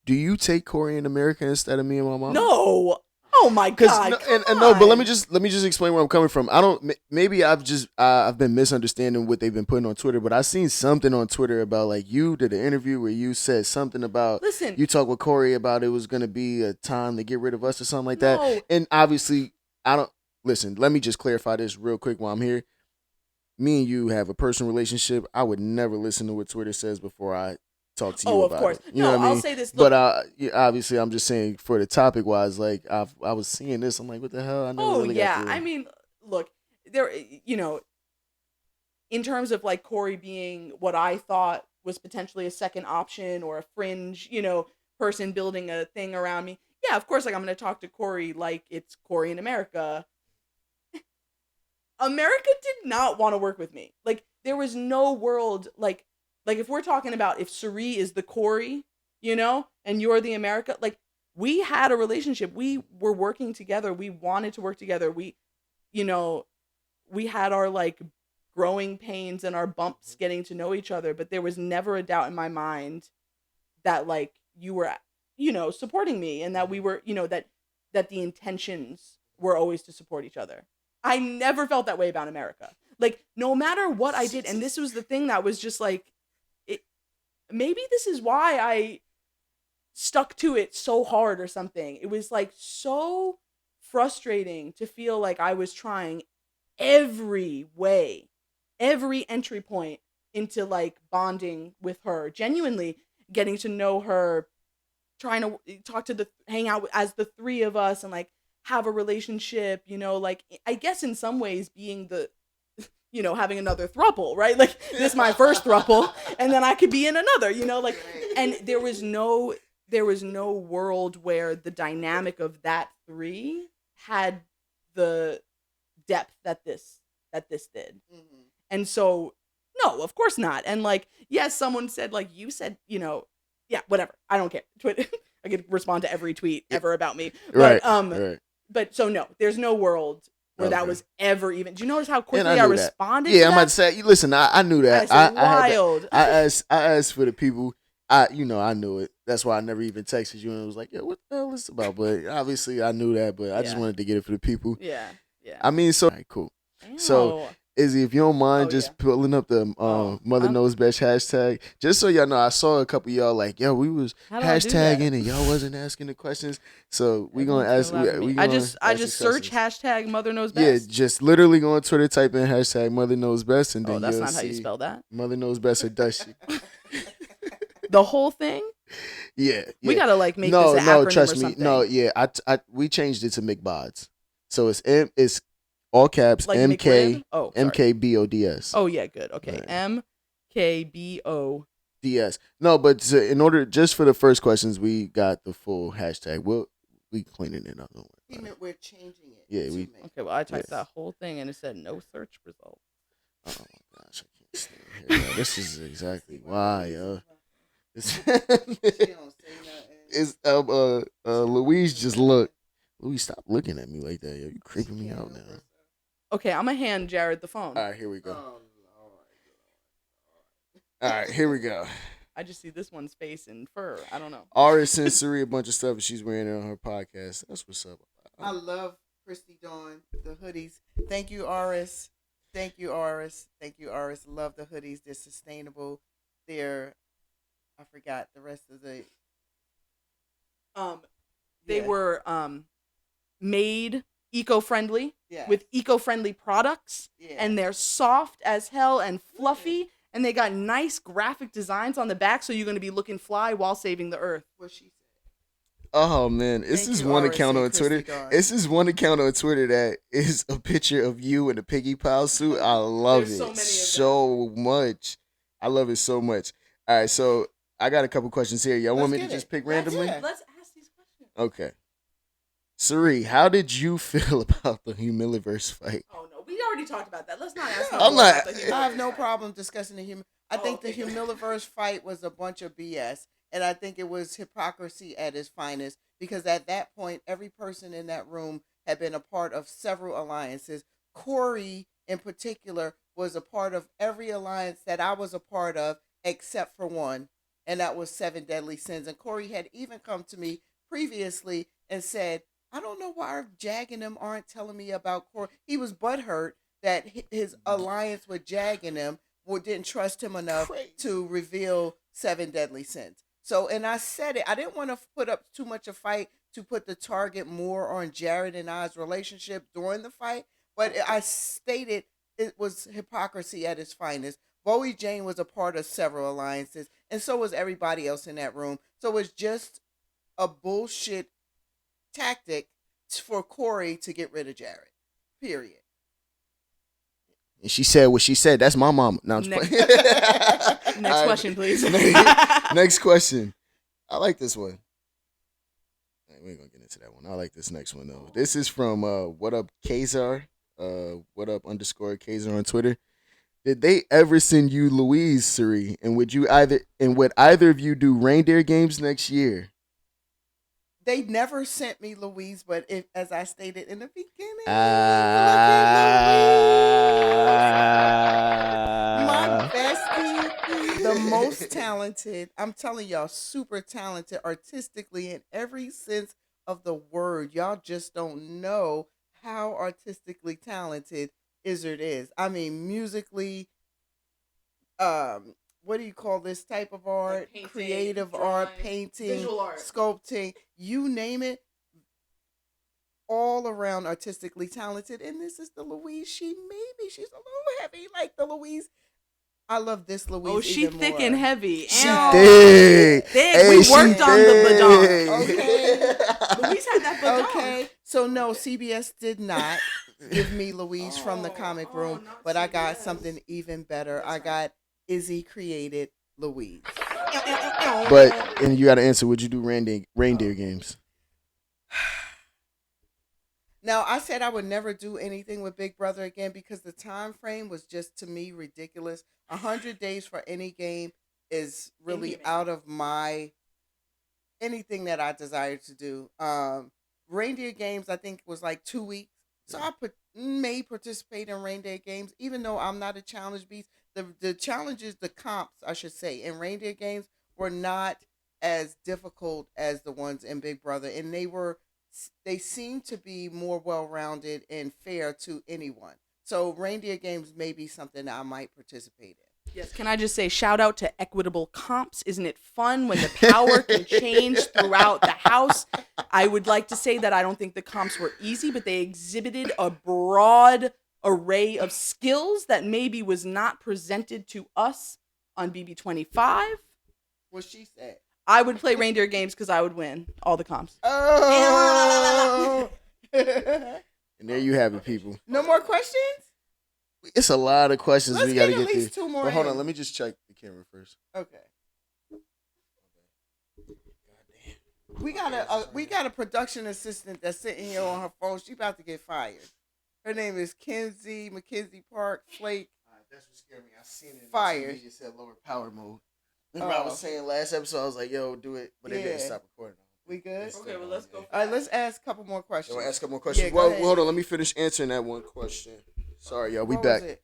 do you take Corey in America instead of me and my mom? No. Oh my God! No, but let me just explain where I'm coming from. I don't. Maybe I've been misunderstanding what they've been putting on Twitter, but I seen something on Twitter about like you did an interview where you said something about you talked with Corey about it was gonna be a time to get rid of us or something like that. And obviously, I don't listen. Let me just clarify this real quick while I'm here. Me and you have a personal relationship. I would never listen to what Twitter says before I talk to you about of course. it. You know what I mean? I'll say this. Look, but obviously, I'm just saying for the topic wise, like I was seeing this, I'm like, what the hell? I never really got to... I mean, look, there, in terms of like Corey being what I thought was potentially a second option or a fringe, person building a thing around me. Yeah, of course, like I'm going to talk to Corey like it's Corey in America. America did not want to work with me. Like there was no world like if we're talking about if Cirizzy is the Corey, and you're the America, like we had a relationship. We were working together. We wanted to work together. We had our like growing pains and our bumps getting to know each other, but there was never a doubt in my mind that like you were, supporting me and that we were, that the intentions were always to support each other. I never felt that way about America. Like no matter what I did, and this was the thing that was just like, maybe this is why I stuck to it so hard or something. It was like so frustrating to feel like I was trying every way, every entry point into like bonding with her, genuinely getting to know her, trying to hang out as the three of us and like have a relationship, like I guess in some ways being the having another throuple, right? Like this is my first throuple and then I could be in another, like, and there was no world where the dynamic of that three had the depth that this did. Mm-hmm. And so, no, of course not. And like, yes, someone said like, you said, yeah, whatever. I don't care. I could respond to every tweet ever about me. But, right. But so no, there's no world where that was ever even. Do you notice how quickly I responded? Yeah, I'm about to say. Listen, I knew that. That's wild. I asked for the people. I knew it. That's why I never even texted you and it was like, yeah, what the hell is this about? But obviously, I knew that. But I just wanted to get it for the people. Yeah. I mean, so all right, cool. Damn. So Izzy, if you don't mind, just pulling up the Mother Knows Best hashtag, just so y'all know, I saw a couple of y'all like, yo, we was hashtagging and y'all wasn't asking the questions, so we gonna ask. I just search hashtag Mother Knows Best. Yeah, just literally go on Twitter, type in hashtag Mother Knows Best, and then that's not how you spell that. Mother Knows Best or does she? The whole thing. Yeah. We gotta like make this an acronym trust or me. something. No, yeah, we changed it to McBods, so it's all caps like MKBODS. Oh yeah, good. Okay, right. MKBODS. No, but in order just for the first questions, we got the full hashtag. We cleaning it up. We're changing it. Yeah, Okay, well I typed that whole thing and it said no search result. Oh my gosh, I can't stand here. This is exactly why, yo. It's Louise just look. Louise, stop looking at me like that, yo. You creeping me out now. Okay, I'm gonna hand Jared the phone. All right, here we go. All right, here we go. I just see this one's face in fur. I don't know. Aura sent Cirizzy a bunch of stuff and she's wearing it on her podcast. That's what's up. I love Christy Dawn, the hoodies. Thank you, Aris. Thank you, Aris. Love the hoodies. They're sustainable. I forgot the rest of the. They were made eco-friendly with eco-friendly products, and they're soft as hell and fluffy, and they got nice graphic designs on the back, so you're going to be looking fly while saving the earth. What she said. Oh man, this is one account on Twitter. This is one account on Twitter that is a picture of you in a piggy pile suit. I love it so much. I love it so much. All right, so I got a couple questions here. Y'all want me to just pick randomly? Let's ask these questions. Okay. Cirizzy, how did you feel about the Humiliverse fight? Oh no, already talked about that. Let's not ask. I'm not. I have no problem discussing the human. I think the Humiliverse fight was a bunch of BS, and I think it was hypocrisy at its finest. Because at that point, every person in that room had been a part of several alliances. Corey, in particular, was a part of every alliance that I was a part of, except for one, and that was Seven Deadly Sins. And Corey had even come to me previously and said, I don't know why Jag and them aren't telling me about Corey. He was butthurt that his alliance with Jag and them didn't trust him enough to reveal Seven Deadly Sins. So, and I said it, I didn't want to put up too much a fight to put the target more on Jared and I's relationship during the fight, but I stated it was hypocrisy at its finest. Bowie Jane was a part of several alliances, and so was everybody else in that room. So it's just a bullshit tactic for Corey to get rid of Jared. Period. And she said what she said. That's my mama. No, I'm just playing. Next question, please. Next question. I like this one. We ain't gonna get into that one. I like this next one though. This is from What Up Kazar. What Up _ Kazar on Twitter. Did they ever send you Louise, Suri? And would either of you do reindeer games next year? They never sent me Louise, but as I stated in the beginning, my bestie, the most talented, I'm telling y'all, super talented artistically in every sense of the word. Y'all just don't know how artistically talented Izzard is. I mean, musically, what do you call this type of art? Like painting, creative drawing, art, painting, visual art, sculpting, you name it. All around artistically talented. And this is the Louise. She's a little heavy like the Louise. I love this Louise. Oh, she thick more. And heavy. She thick. Hey, we worked on the badon. Okay. Louise had that badon. Okay. So no, CBS did not give me Louise from the comic room, but I got something even better. I got Izzy created Louise. And you got to answer, would you do reindeer games? Now, I said I would never do anything with Big Brother again because the time frame was just, to me, ridiculous. 100 days for any game is really out of my anything that I desire to do. Reindeer games, I think, was like 2 weeks. So I may participate in reindeer games, even though I'm not a challenge beast. The challenges, the comps, I should say, in reindeer games were not as difficult as the ones in Big Brother, and they seem to be more well-rounded and fair to anyone. So reindeer games may be something that I might participate in. Yes, can I just say shout out to equitable comps? Isn't it fun when the power can change throughout the house? I would like to say that I don't think the comps were easy, but they exhibited a broad array of skills that maybe was not presented to us on BB25. What she said. I would play reindeer games because I would win all the comps. Oh. And there you have it, people. No more questions? It's a lot of questions we got to get through. Two more. But hold on, let me just check the camera first. Okay. We got a production assistant that's sitting here on her phone. She about to get fired. Her name is Kenzie McKenzie Park Flake. That's what scared me. I seen it. Fired. It said lower power mode. Remember I was saying last episode, I was like, yo, do it. But it didn't stop recording. We good? Okay, well, let's go. All right, let's ask a couple more questions. Ask a couple more questions. Well, hold on. Let me finish answering that one question. Sorry, y'all. We back.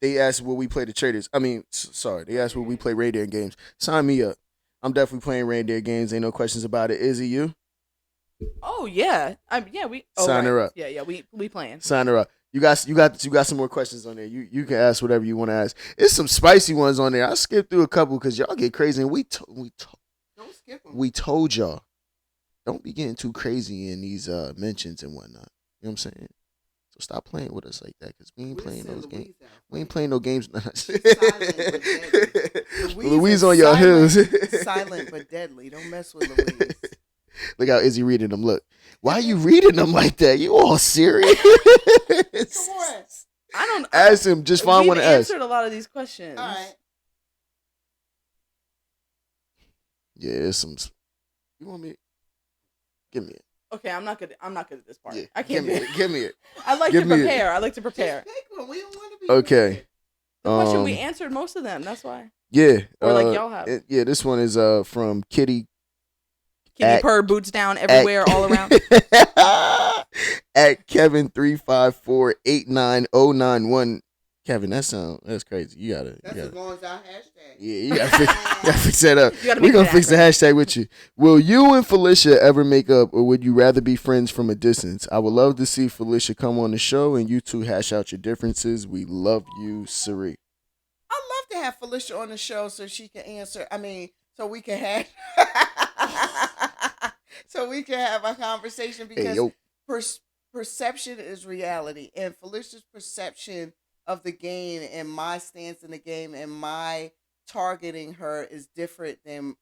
They asked will we play the traders. They asked will we play reindeer games. Sign me up. I'm definitely playing reindeer games. Ain't no questions about it. Izzy, you? Oh yeah, sign her up. Yeah, we playing. Sign her up. You got some more questions on there. You can ask whatever you want to ask. It's some spicy ones on there. I skipped through a couple because y'all get crazy, and don't skip them. We told y'all don't be getting too crazy in these mentions and whatnot. You know what I'm saying? So stop playing with us like that because we ain't playing those games. We ain't playing no games. Louise on your heels. Silent but deadly. Don't mess with Louise. Look how Izzy reading them. Look. Why are you reading them like that? You all serious? Come on. I don't ask him. Just find one to ask. Answered a lot of these questions. All right. Yeah, there's some. You want me? Give me it. Okay, I'm not good. I'm not good at this part. Yeah. I can't do it. Give me it. I like to prepare. I like to prepare. Just pick one. We don't want to be Okay. prepared. The question we answered most of them. That's why. Yeah. Or like y'all have. Yeah, this one is from Kitty. Kitty purr, boots down, everywhere, all around. At Kevin3548909. Kevin, that's crazy. You gotta. As long as our hashtag. Yeah, you gotta fix that up. We're gonna fix the hashtag with you. Will you and Felicia ever make up, or would you rather be friends from a distance? I would love to see Felicia come on the show and you two hash out your differences. We love you, Cirizzy. I'd love to have Felicia on the show so she can answer. So we can have so we can have a conversation because perception is reality, and Felicia's perception of the game and my stance in the game and my targeting her is different than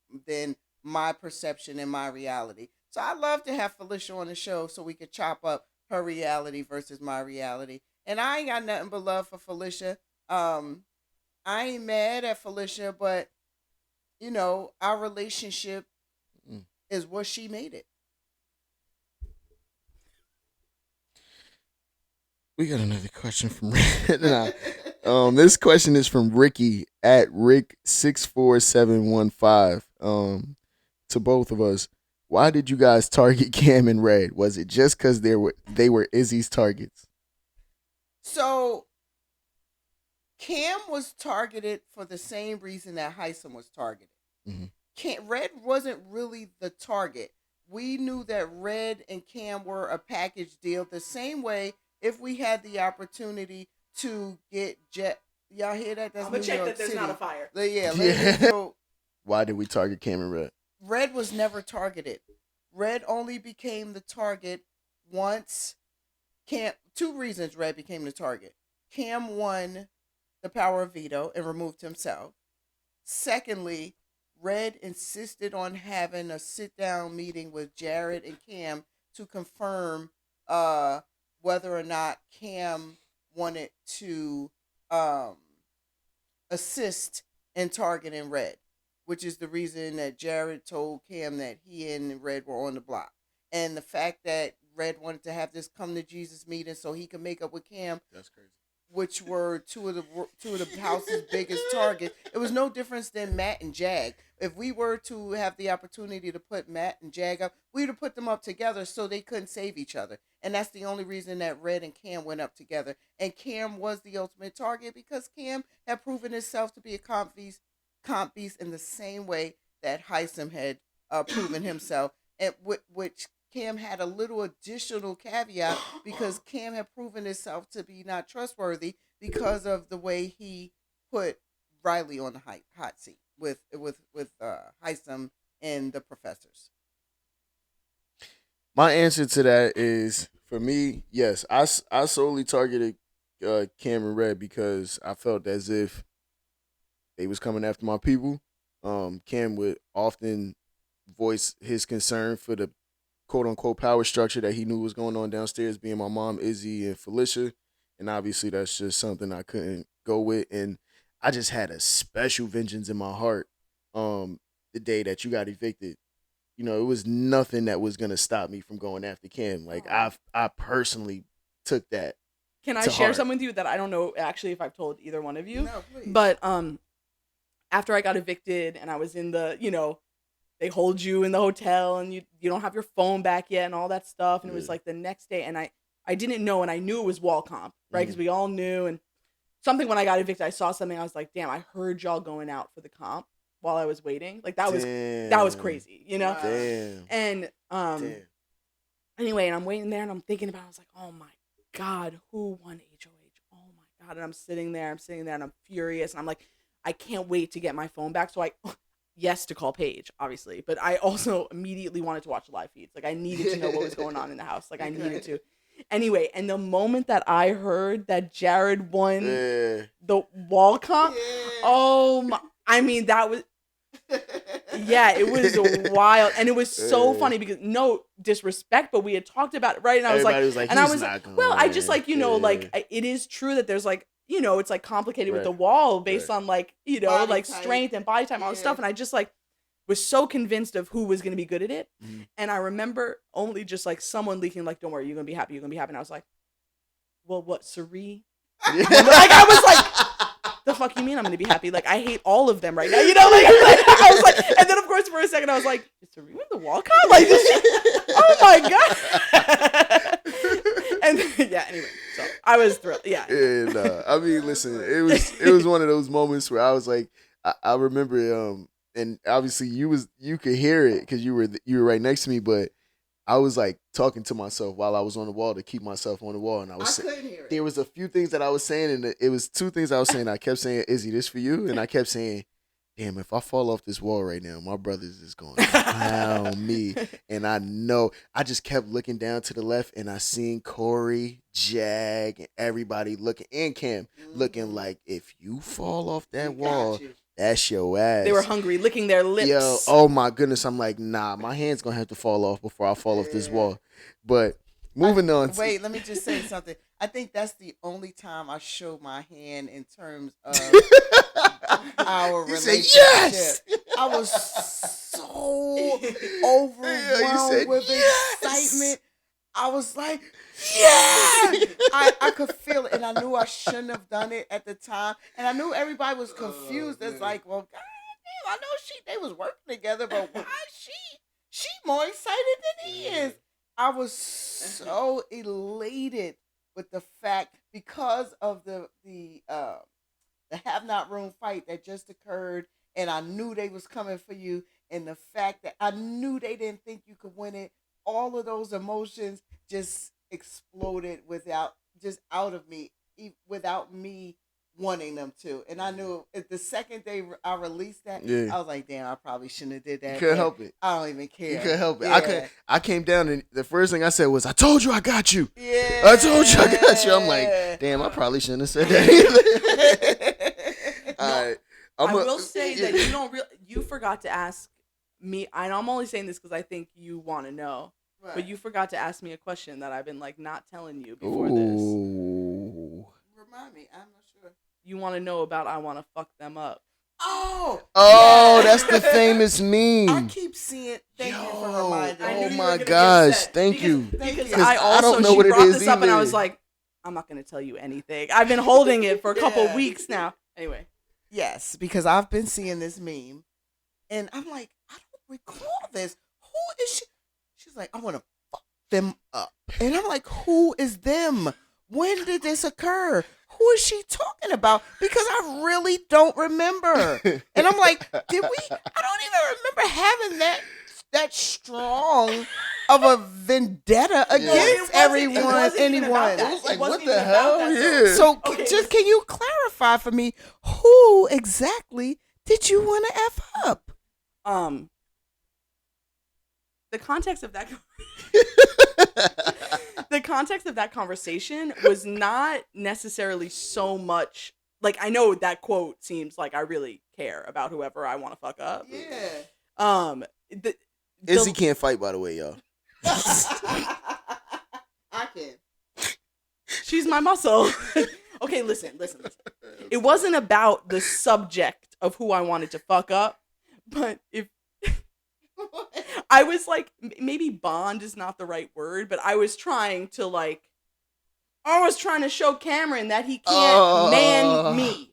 my perception and my reality. So I'd love to have Felicia on the show so we could chop up her reality versus my reality. And I ain't got nothing but love for Felicia. I ain't mad at Felicia, but our relationship is what she made it. We got another question from this question is from Ricky at Rick64715. To both of us, why did you guys target Cam and Red? Was it just because they were Izzy's targets? So Cam was targeted for the same reason that Heisem was targeted. Mm-hmm. Red wasn't really the target. We knew that Red and Cam were a package deal the same way. If we had the opportunity to get y'all hear that? That's I'm gonna New check York that there's City. not a fire. Yeah. So, why did we target Cam and Red? Red was never targeted. Red only became the target once Cam. 2 reasons Red became the target. Cam won the power of veto and removed himself. Secondly, Red insisted on having a sit-down meeting with Jared and Cam to confirm whether or not Cam wanted to assist in targeting Red, which is the reason that Jared told Cam that he and Red were on the block. And the fact that Red wanted to have this come to Jesus meeting so he could make up with Cam. That's crazy. Which were two of the house's biggest targets. It was no difference than Matt and Jag. If we were to have the opportunity to put Matt and Jag up, we'd have put them up together so they couldn't save each other. And that's the only reason that Red and Cam went up together. And Cam was the ultimate target because Cam had proven himself to be a comp beast in the same way that Heisem had proven himself, and which Cam had a little additional caveat because Cam had proven himself to be not trustworthy because of the way he put Riley on the hot seat with Heisem and the professors. My answer to that is, for me, yes, I solely targeted Cam and Red because I felt as if they was coming after my people. Cam would often voice his concern for the quote-unquote power structure that he knew was going on downstairs, being my mom, Izzy, and Felicia. And obviously that's just something I couldn't go with. And I just had a special vengeance in my heart the day that you got evicted. It was nothing that was going to stop me from going after Cam. Like, I personally took that. Can I share something with you that I don't know actually if I've told either one of you? No, please. But after I got evicted and I was in the, they hold you in the hotel and you don't have your phone back yet and all that stuff. And it was like the next day and I didn't know, and I knew it was wall comp, right? Because we all knew. And something when I got evicted, I saw something. I was like, damn, I heard y'all going out for the comp while I was waiting. Like that was crazy, Damn. And anyway, and I'm waiting there and I'm thinking about it. I was like, oh my God, who won HOH? Oh my God. And I'm sitting there and I'm furious. And I'm like, I can't wait to get my phone back. So yes, to call Paige, obviously. But I also immediately wanted to watch the live feeds. Like, I needed to know what was going on in the house. Like, I needed to. Anyway, and the moment that I heard that Jared won the wall comp, oh my, I mean, that was, it was wild. And it was so funny because no disrespect, but we had talked about it, right? And I was like, and I was like, well, I just like, like, it is true that there's like, it's like complicated with the wall based on like, like strength and body time, all this stuff. And I just like, was so convinced of who was going to be good at it. Mhm. And I remember only just like someone leaking like, don't worry, you're going to be happy. You're going to be happy. And I was like, well, what, Cirizzy? Like, I was like, the fuck you mean I'm going to be happy? Like, I hate all of them right now. You know, like I was like, and then of course for a second I was like, is Cirizzy win the Walcott? Like, oh my God. And yeah, anyway, so I was thrilled. Yeah. And I mean, listen, it was one of those moments where I was like, I remember, and obviously you could hear it because you were right next to me, but I was like talking to myself while I was on the wall to keep myself on the wall, and I couldn't hear it. There was a few things that I was saying, and it was two things I was saying. I kept saying, "Izzy, this for you," and I kept saying, damn, if I fall off this wall right now, my brothers is going to pound me. And I know, I just kept looking down to the left, and I seen Corey, Jag, and everybody looking, and Cam, looking like, if you fall off that wall, that's your ass. They were hungry, licking their lips. Yo, oh my goodness. I'm like, nah, my hand's going to have to fall off before I fall off this wall. But moving on. Wait, let me just say something. I think that's the only time I show my hand in terms of our relationship. Yes! I was so overwhelmed with excitement. I was like, yeah! I could feel it, and I knew I shouldn't have done it at the time. And I knew everybody was confused. It's like, well, God damn, I know they was working together, but why is she more excited than he is? I was so elated with the fact, because of the have not room fight that just occurred, and I knew they was coming for you, and the fact that I knew they didn't think you could win it, all of those emotions just exploded out of me, without me wanting them to. And I knew the second I released that, I was like, damn, I probably shouldn't have did that. You couldn't help it. I don't even care. You couldn't help it. Yeah. I came down, and the first thing I said was, I told you I got you. Yeah. I told you I got you. I'm like, damn, I probably shouldn't have said that either. All right. I will say that you forgot to ask me, and I'm only saying this because I think you want to know, right. But you forgot to ask me a question that I've been like not telling you before this. Remind me, I'm not sure. You want to know about I want to fuck them up. Oh, yeah. That's the famous meme. I keep seeing. Thank you for reminding me. Oh my gosh, thank you. Because I don't know what it is up, and I was like, I'm not going to tell you anything. I've been holding it for a couple weeks now. Anyway. Yes, because I've been seeing this meme, and I'm like, I don't recall this. Who is she? She's like, I want to fuck them up. And I'm like, who is them? When did this occur? Who is she talking about? Because I really don't remember. And I'm like, did we? I don't even remember having that strong of a vendetta against anyone. It was like, what the hell? Yeah. So just can you clarify for me, who exactly did you want to F up? The context of that conversation was not necessarily so much like, I know that quote seems like I really care about whoever I want to fuck up. Yeah. Izzy can't fight, by the way, y'all. I can. She's my muscle. Okay, listen. It wasn't about the subject of who I wanted to fuck up, but if I was like, maybe bond is not the right word, but I was trying to show Cameron that he can't man me,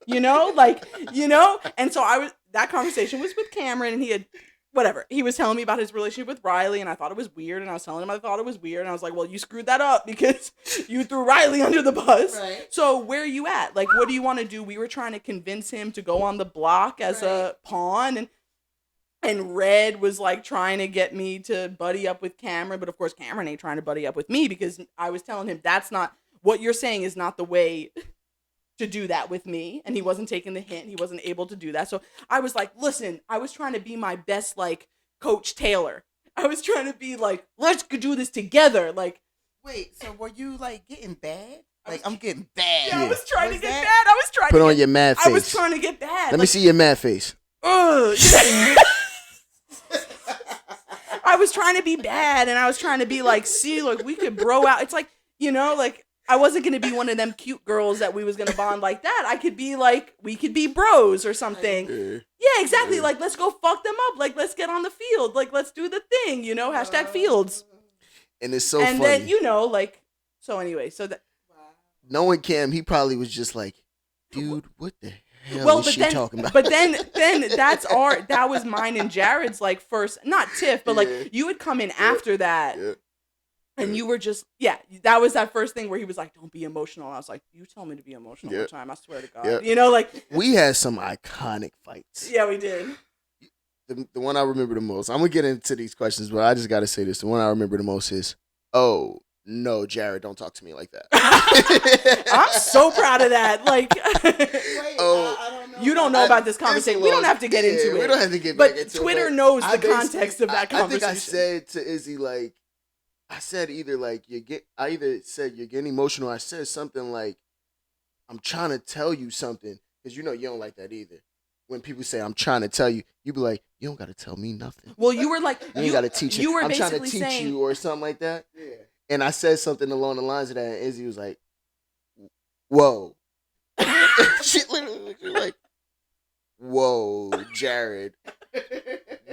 and so that conversation was with Cameron, and he had, whatever, he was telling me about his relationship with Riley, and I thought it was weird, and I was telling him I thought it was weird, and I was like, well, you screwed that up because you threw Riley under the bus. Right. So where are you at? Like, what do you want to do? We were trying to convince him to go on the block as a pawn, and Red was like trying to get me to buddy up with Cameron, but of course Cameron ain't trying to buddy up with me because I was telling him that's not what you're saying is not the way to do that with me, and he wasn't taking the hint. He wasn't able to do that. So I was like, listen, I was trying to be my best like Coach Taylor. I was trying to be like, let's do this together. Like, wait, so were you like getting bad? Like, I'm getting bad. Yeah, I was trying to get bad. I was trying to put on your mad face. I was trying to get bad. Let me see your mad face. I was trying to be bad, and I was trying to be like, see, like, we could bro out. It's like, like, I wasn't going to be one of them cute girls that we was going to bond like that. I could be like, we could be bros or something. Yeah, Yeah, exactly. Like, let's go fuck them up. Like, let's get on the field. Like, let's do the thing, hashtag fields. And it's so and funny. then, like, so anyway, so that. Knowing Cam, he probably was just like, dude, what the hell Well, is but she then, talking about? but then that was mine and Jared's, like, first, not tiff, but, like, you would come in after that. Yeah. And you were just, that was that first thing where he was like, don't be emotional. And I was like, you tell me to be emotional one time, I swear to God. Like. We had some iconic fights. Yeah, we did. The one I remember the most, I'm going to get into these questions, but I just got to say this. The one I remember the most is, oh, no, Jared, don't talk to me like that. I'm so proud of that. Like, wait, I don't know. You don't know about this conversation. We don't have to get into it. We don't have to get back into it. But Twitter knows the context of that conversation. I think I said to Izzy, like, I said either like I either said you're getting emotional. I said something like, I'm trying to tell you something, because you don't like that either. When people say I'm trying to tell you, you be like, you don't got to tell me nothing. Well, you were like, you got to teach you. I'm trying to teach you or something like that. Yeah. And I said something along the lines of that, and Izzy was like, "Whoa." She literally was like, "Whoa, Jared,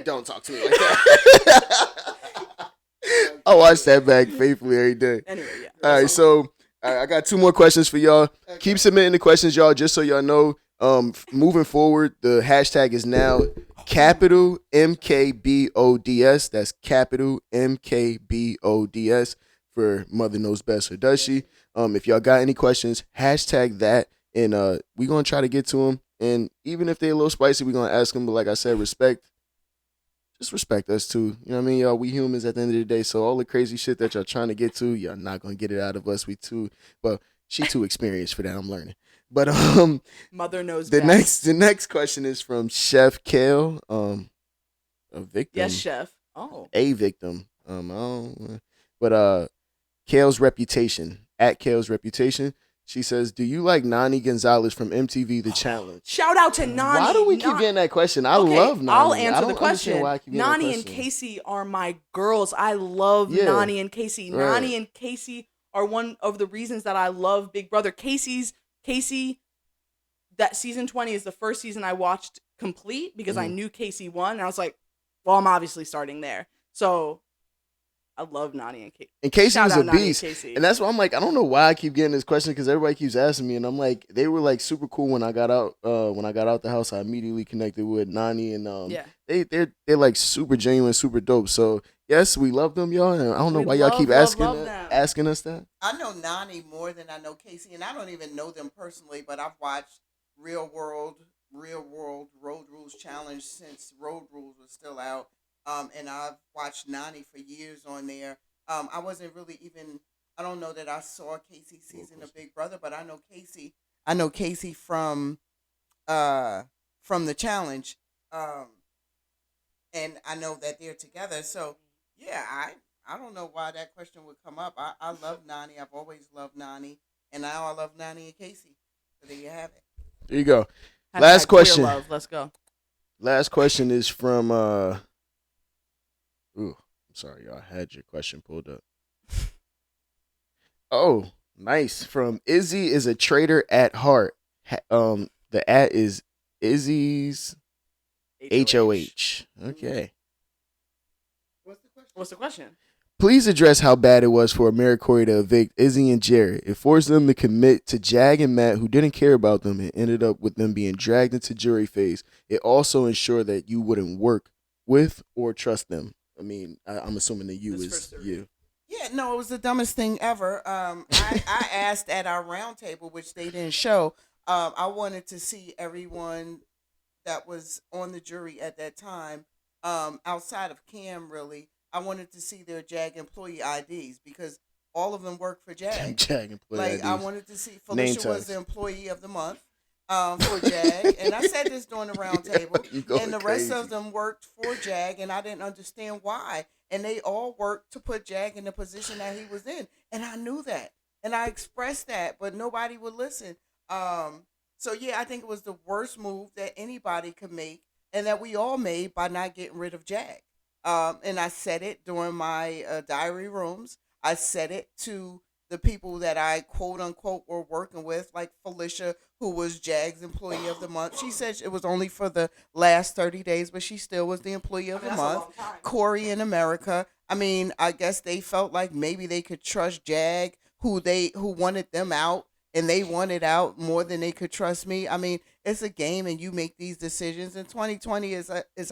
don't talk to me like that." I watch that back faithfully every day. Anyway, yeah. All right, so I got 2 more questions for y'all. Okay. Keep submitting the questions, y'all, just so y'all know. Moving forward, the hashtag is now capital MKBODS. That's capital MKBODS for Mother Knows Best, or does she? If y'all got any questions, hashtag that, and we're gonna try to get to them. And even if they're a little spicy, we're gonna ask them. But like I said, just respect us too. You know what I mean, y'all? We humans at the end of the day. So all the crazy shit that y'all trying to get to, y'all not gonna get it out of us. She too experienced for that. I'm learning. But Mother knows the best. The next question is from Chef Kale, a victim. Yes, Chef. Oh, a victim. But Kale's reputation, at Kale's reputation. She says, "Do you like Nani Gonzalez from MTV The Challenge?" Shout out to Nani. Why do we keep getting that question? I love Nani. I'll answer the question. Why I keep Nani and Casey are my girls. I love Nani and Casey. Right. Nani and Casey are one of the reasons that I love Big Brother. Casey, that season 20 is the first season I watched complete because I knew Casey won. And I was like, well, I'm obviously starting there. So I love Nani and Casey. And Casey was a beast. And that's why I'm like, I don't know why I keep getting this question, because everybody keeps asking me. And I'm like, they were like super cool when I got out. When I got out the house, I immediately connected with Nani, and they're like super genuine, super dope. So yes, we love them, y'all. And I don't know why y'all keep asking us that. I know Nani more than I know Casey, and I don't even know them personally, but I've watched Real World Road Rules Challenge since Road Rules was still out. And I've watched Nani for years on there. I wasn't really even, I don't know that I saw Casey's season of Big Brother, but I know Casey. I know Casey from the challenge. And I know that they're together. So yeah, I don't know why that question would come up. I love Nani. I've always loved Nani. And now I love Nani and Casey. So there you have it. There you go. Last question. Love. Let's go. Last question is from ooh, I'm sorry, y'all. I had your question pulled up. Oh, nice. From Izzy is a traitor at heart. The at is Izzy's HOH. Okay. What's the question? Please address how bad it was for AmeriCorey to evict Izzy and Jared. It forced them to commit to Jag and Matt, who didn't care about them, and ended up with them being dragged into jury phase. It also ensured that you wouldn't work with or trust them. I mean, I'm assuming the you is you. Yeah, no, it was the dumbest thing ever. I asked at our round table, which they didn't show. I wanted to see everyone that was on the jury at that time, outside of Cam, really. I wanted to see their JAG employee IDs because all of them work for JAG. JAG employee IDs. I wanted to see Felicia was the employee of the month for JAG, and I said this during the round table, and the rest of them worked for JAG, and I didn't understand why. And they all worked to put JAG in the position that he was in, and I knew that, and I expressed that, but nobody would listen. So yeah, I think it was the worst move that anybody could make, and that we all made by not getting rid of JAG. And I said it during my diary rooms. I said it to the people that I quote unquote were working with, like Felicia, who was JAG's Employee of the Month. She said it was only for the last 30 days, but she still was the Employee of the Month. Corey in America. I mean, I guess they felt like maybe they could trust JAG, who wanted them out, and they wanted out more than they could trust me. I mean, it's a game, and you make these decisions. And 2020 is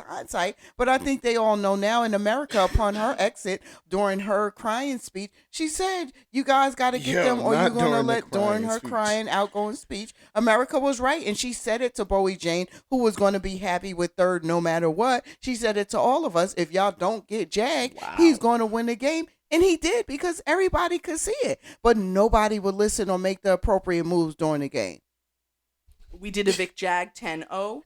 hindsight, but I think they all know now. In America, upon her exit during her crying speech, she said, "You guys got to get them, or you're gonna let during her crying outgoing speech." America was right, and she said it to Bowie Jane, who was going to be happy with third no matter what. She said it to all of us. If y'all don't get Jag, he's going to win the game. And he did, because everybody could see it. But nobody would listen or make the appropriate moves during the game. We did evict Jag 10-0.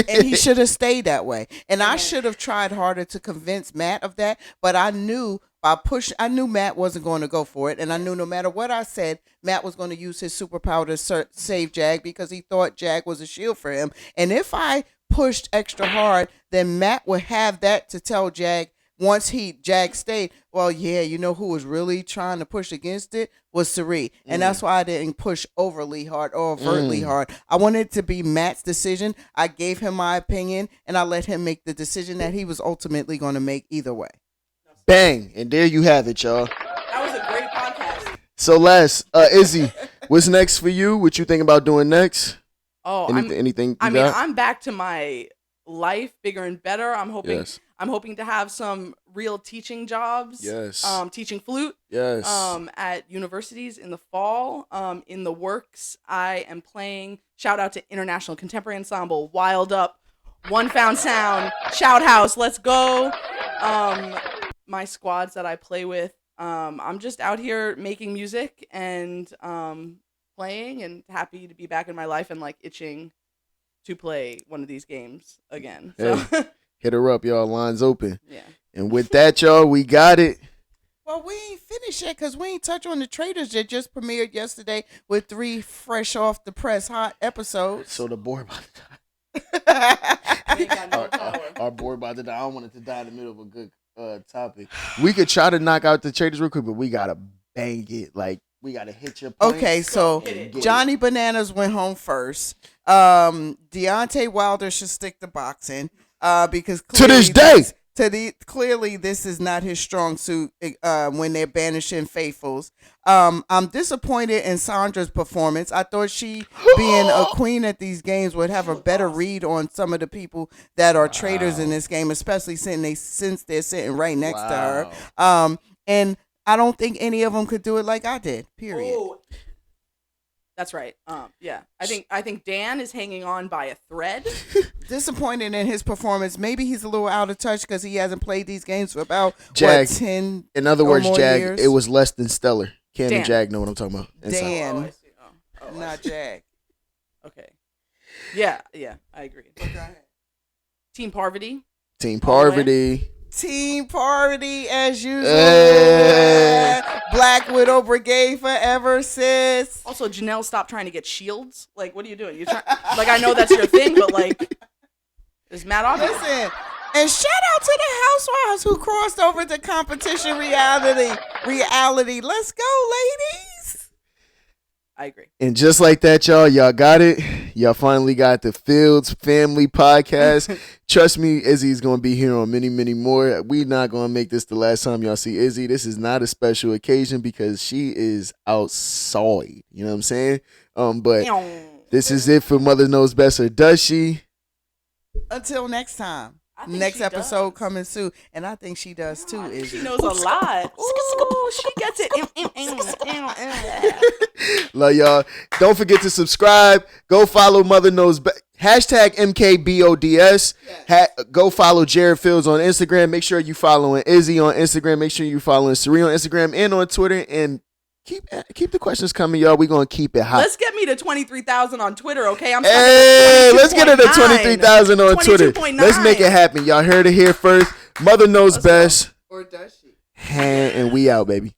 And he should have stayed that way. And I should have tried harder to convince Matt of that. But I knew I knew Matt wasn't going to go for it. And I knew no matter what I said, Matt was going to use his superpower to save Jag, because he thought Jag was a shield for him. And if I pushed extra hard, then Matt would have that to tell Jag. Once Jag stayed, well, yeah, you know who was really trying to push against it was Cirizzy. And that's why I didn't push overly hard or overtly hard. I wanted it to be Matt's decision. I gave him my opinion, and I let him make the decision that he was ultimately going to make either way. Bang. And there you have it, y'all. That was a great podcast. So last, Izzy, what's next for you? What you think about doing next? Oh, anything I mean, I'm back to my life, bigger and better. I'm hoping... Yes. I'm hoping to have some real teaching jobs. Yes. Teaching flute. Yes. At universities in the fall. In the works, I am playing. Shout out to International Contemporary Ensemble, Wild Up, One Found Sound, Shout House, let's go. My squads that I play with. I'm just out here making music and playing, and happy to be back in my life and like itching to play one of these games again. So. Hey. Hit her up, y'all. Lines open. Yeah. And with that, y'all, we got it. Well, we ain't finished yet, because we ain't touch on the Traitors that just premiered yesterday with 3 fresh off the press hot episodes. So the board about to die. Our board about to die. I don't want it to die in the middle of a good topic. We could try to knock out the Traitors real quick, but we got to bang it. Like, we got to hit your points. Okay, so Johnny Bananas went home first. Deontay Wilder should stick to boxing. Because to this day, clearly this is not his strong suit when they're banishing faithfuls. I'm disappointed in Sandra's performance. I thought she, being a queen at these games, would have a better read on some of the people that are traitors in this game, especially since they're sitting right next to her. And I don't think any of them could do it like I did. Period. Oh. That's right. Yeah. I think Dan is hanging on by a thread. Disappointed in his performance. Maybe he's a little out of touch because he hasn't played these games for about 10. In other words, Jag, years. It was less than stellar. Cam and Jag know what I'm talking about. Dan, I see. not Jag. Okay. Yeah, I agree. Team Parvati. Team Parvati. Team Parvati as usual. Hey. Black Widow Brigade forever, sis. Also, Janelle, stop trying to get shields. Like, what are you doing? You like, I know that's your thing, but like, is Matt off? Listen, and shout out to the housewives who crossed over to competition reality. Let's go, ladies. I agree. And just like that, y'all got it. Y'all finally got the Fields Family Podcast. Trust me, Izzy's going to be here on many, many more. We not going to make this the last time y'all see Izzy. This is not a special occasion because she is outside. You know what I'm saying? But this is it for Mother Knows Best, or does she? Until next time. Next episode coming soon. And I think she does too, Izzy. She knows a lot. Ooh, she gets it. Love y'all. Don't forget to subscribe. Go follow Mother Knows Best. Hashtag MKBODS. Go follow Jared Fields on Instagram. Make sure you following Izzy on Instagram. Make sure you following Cirizzy on Instagram and on Twitter. And keep the questions coming, y'all. We're going to keep it hot. Let's get me to 23,000 on Twitter, okay? Let's get it to 23,000 on Twitter. Let's make it happen. Y'all heard it here first. Mother Knows Best. Or does she? And we out, baby.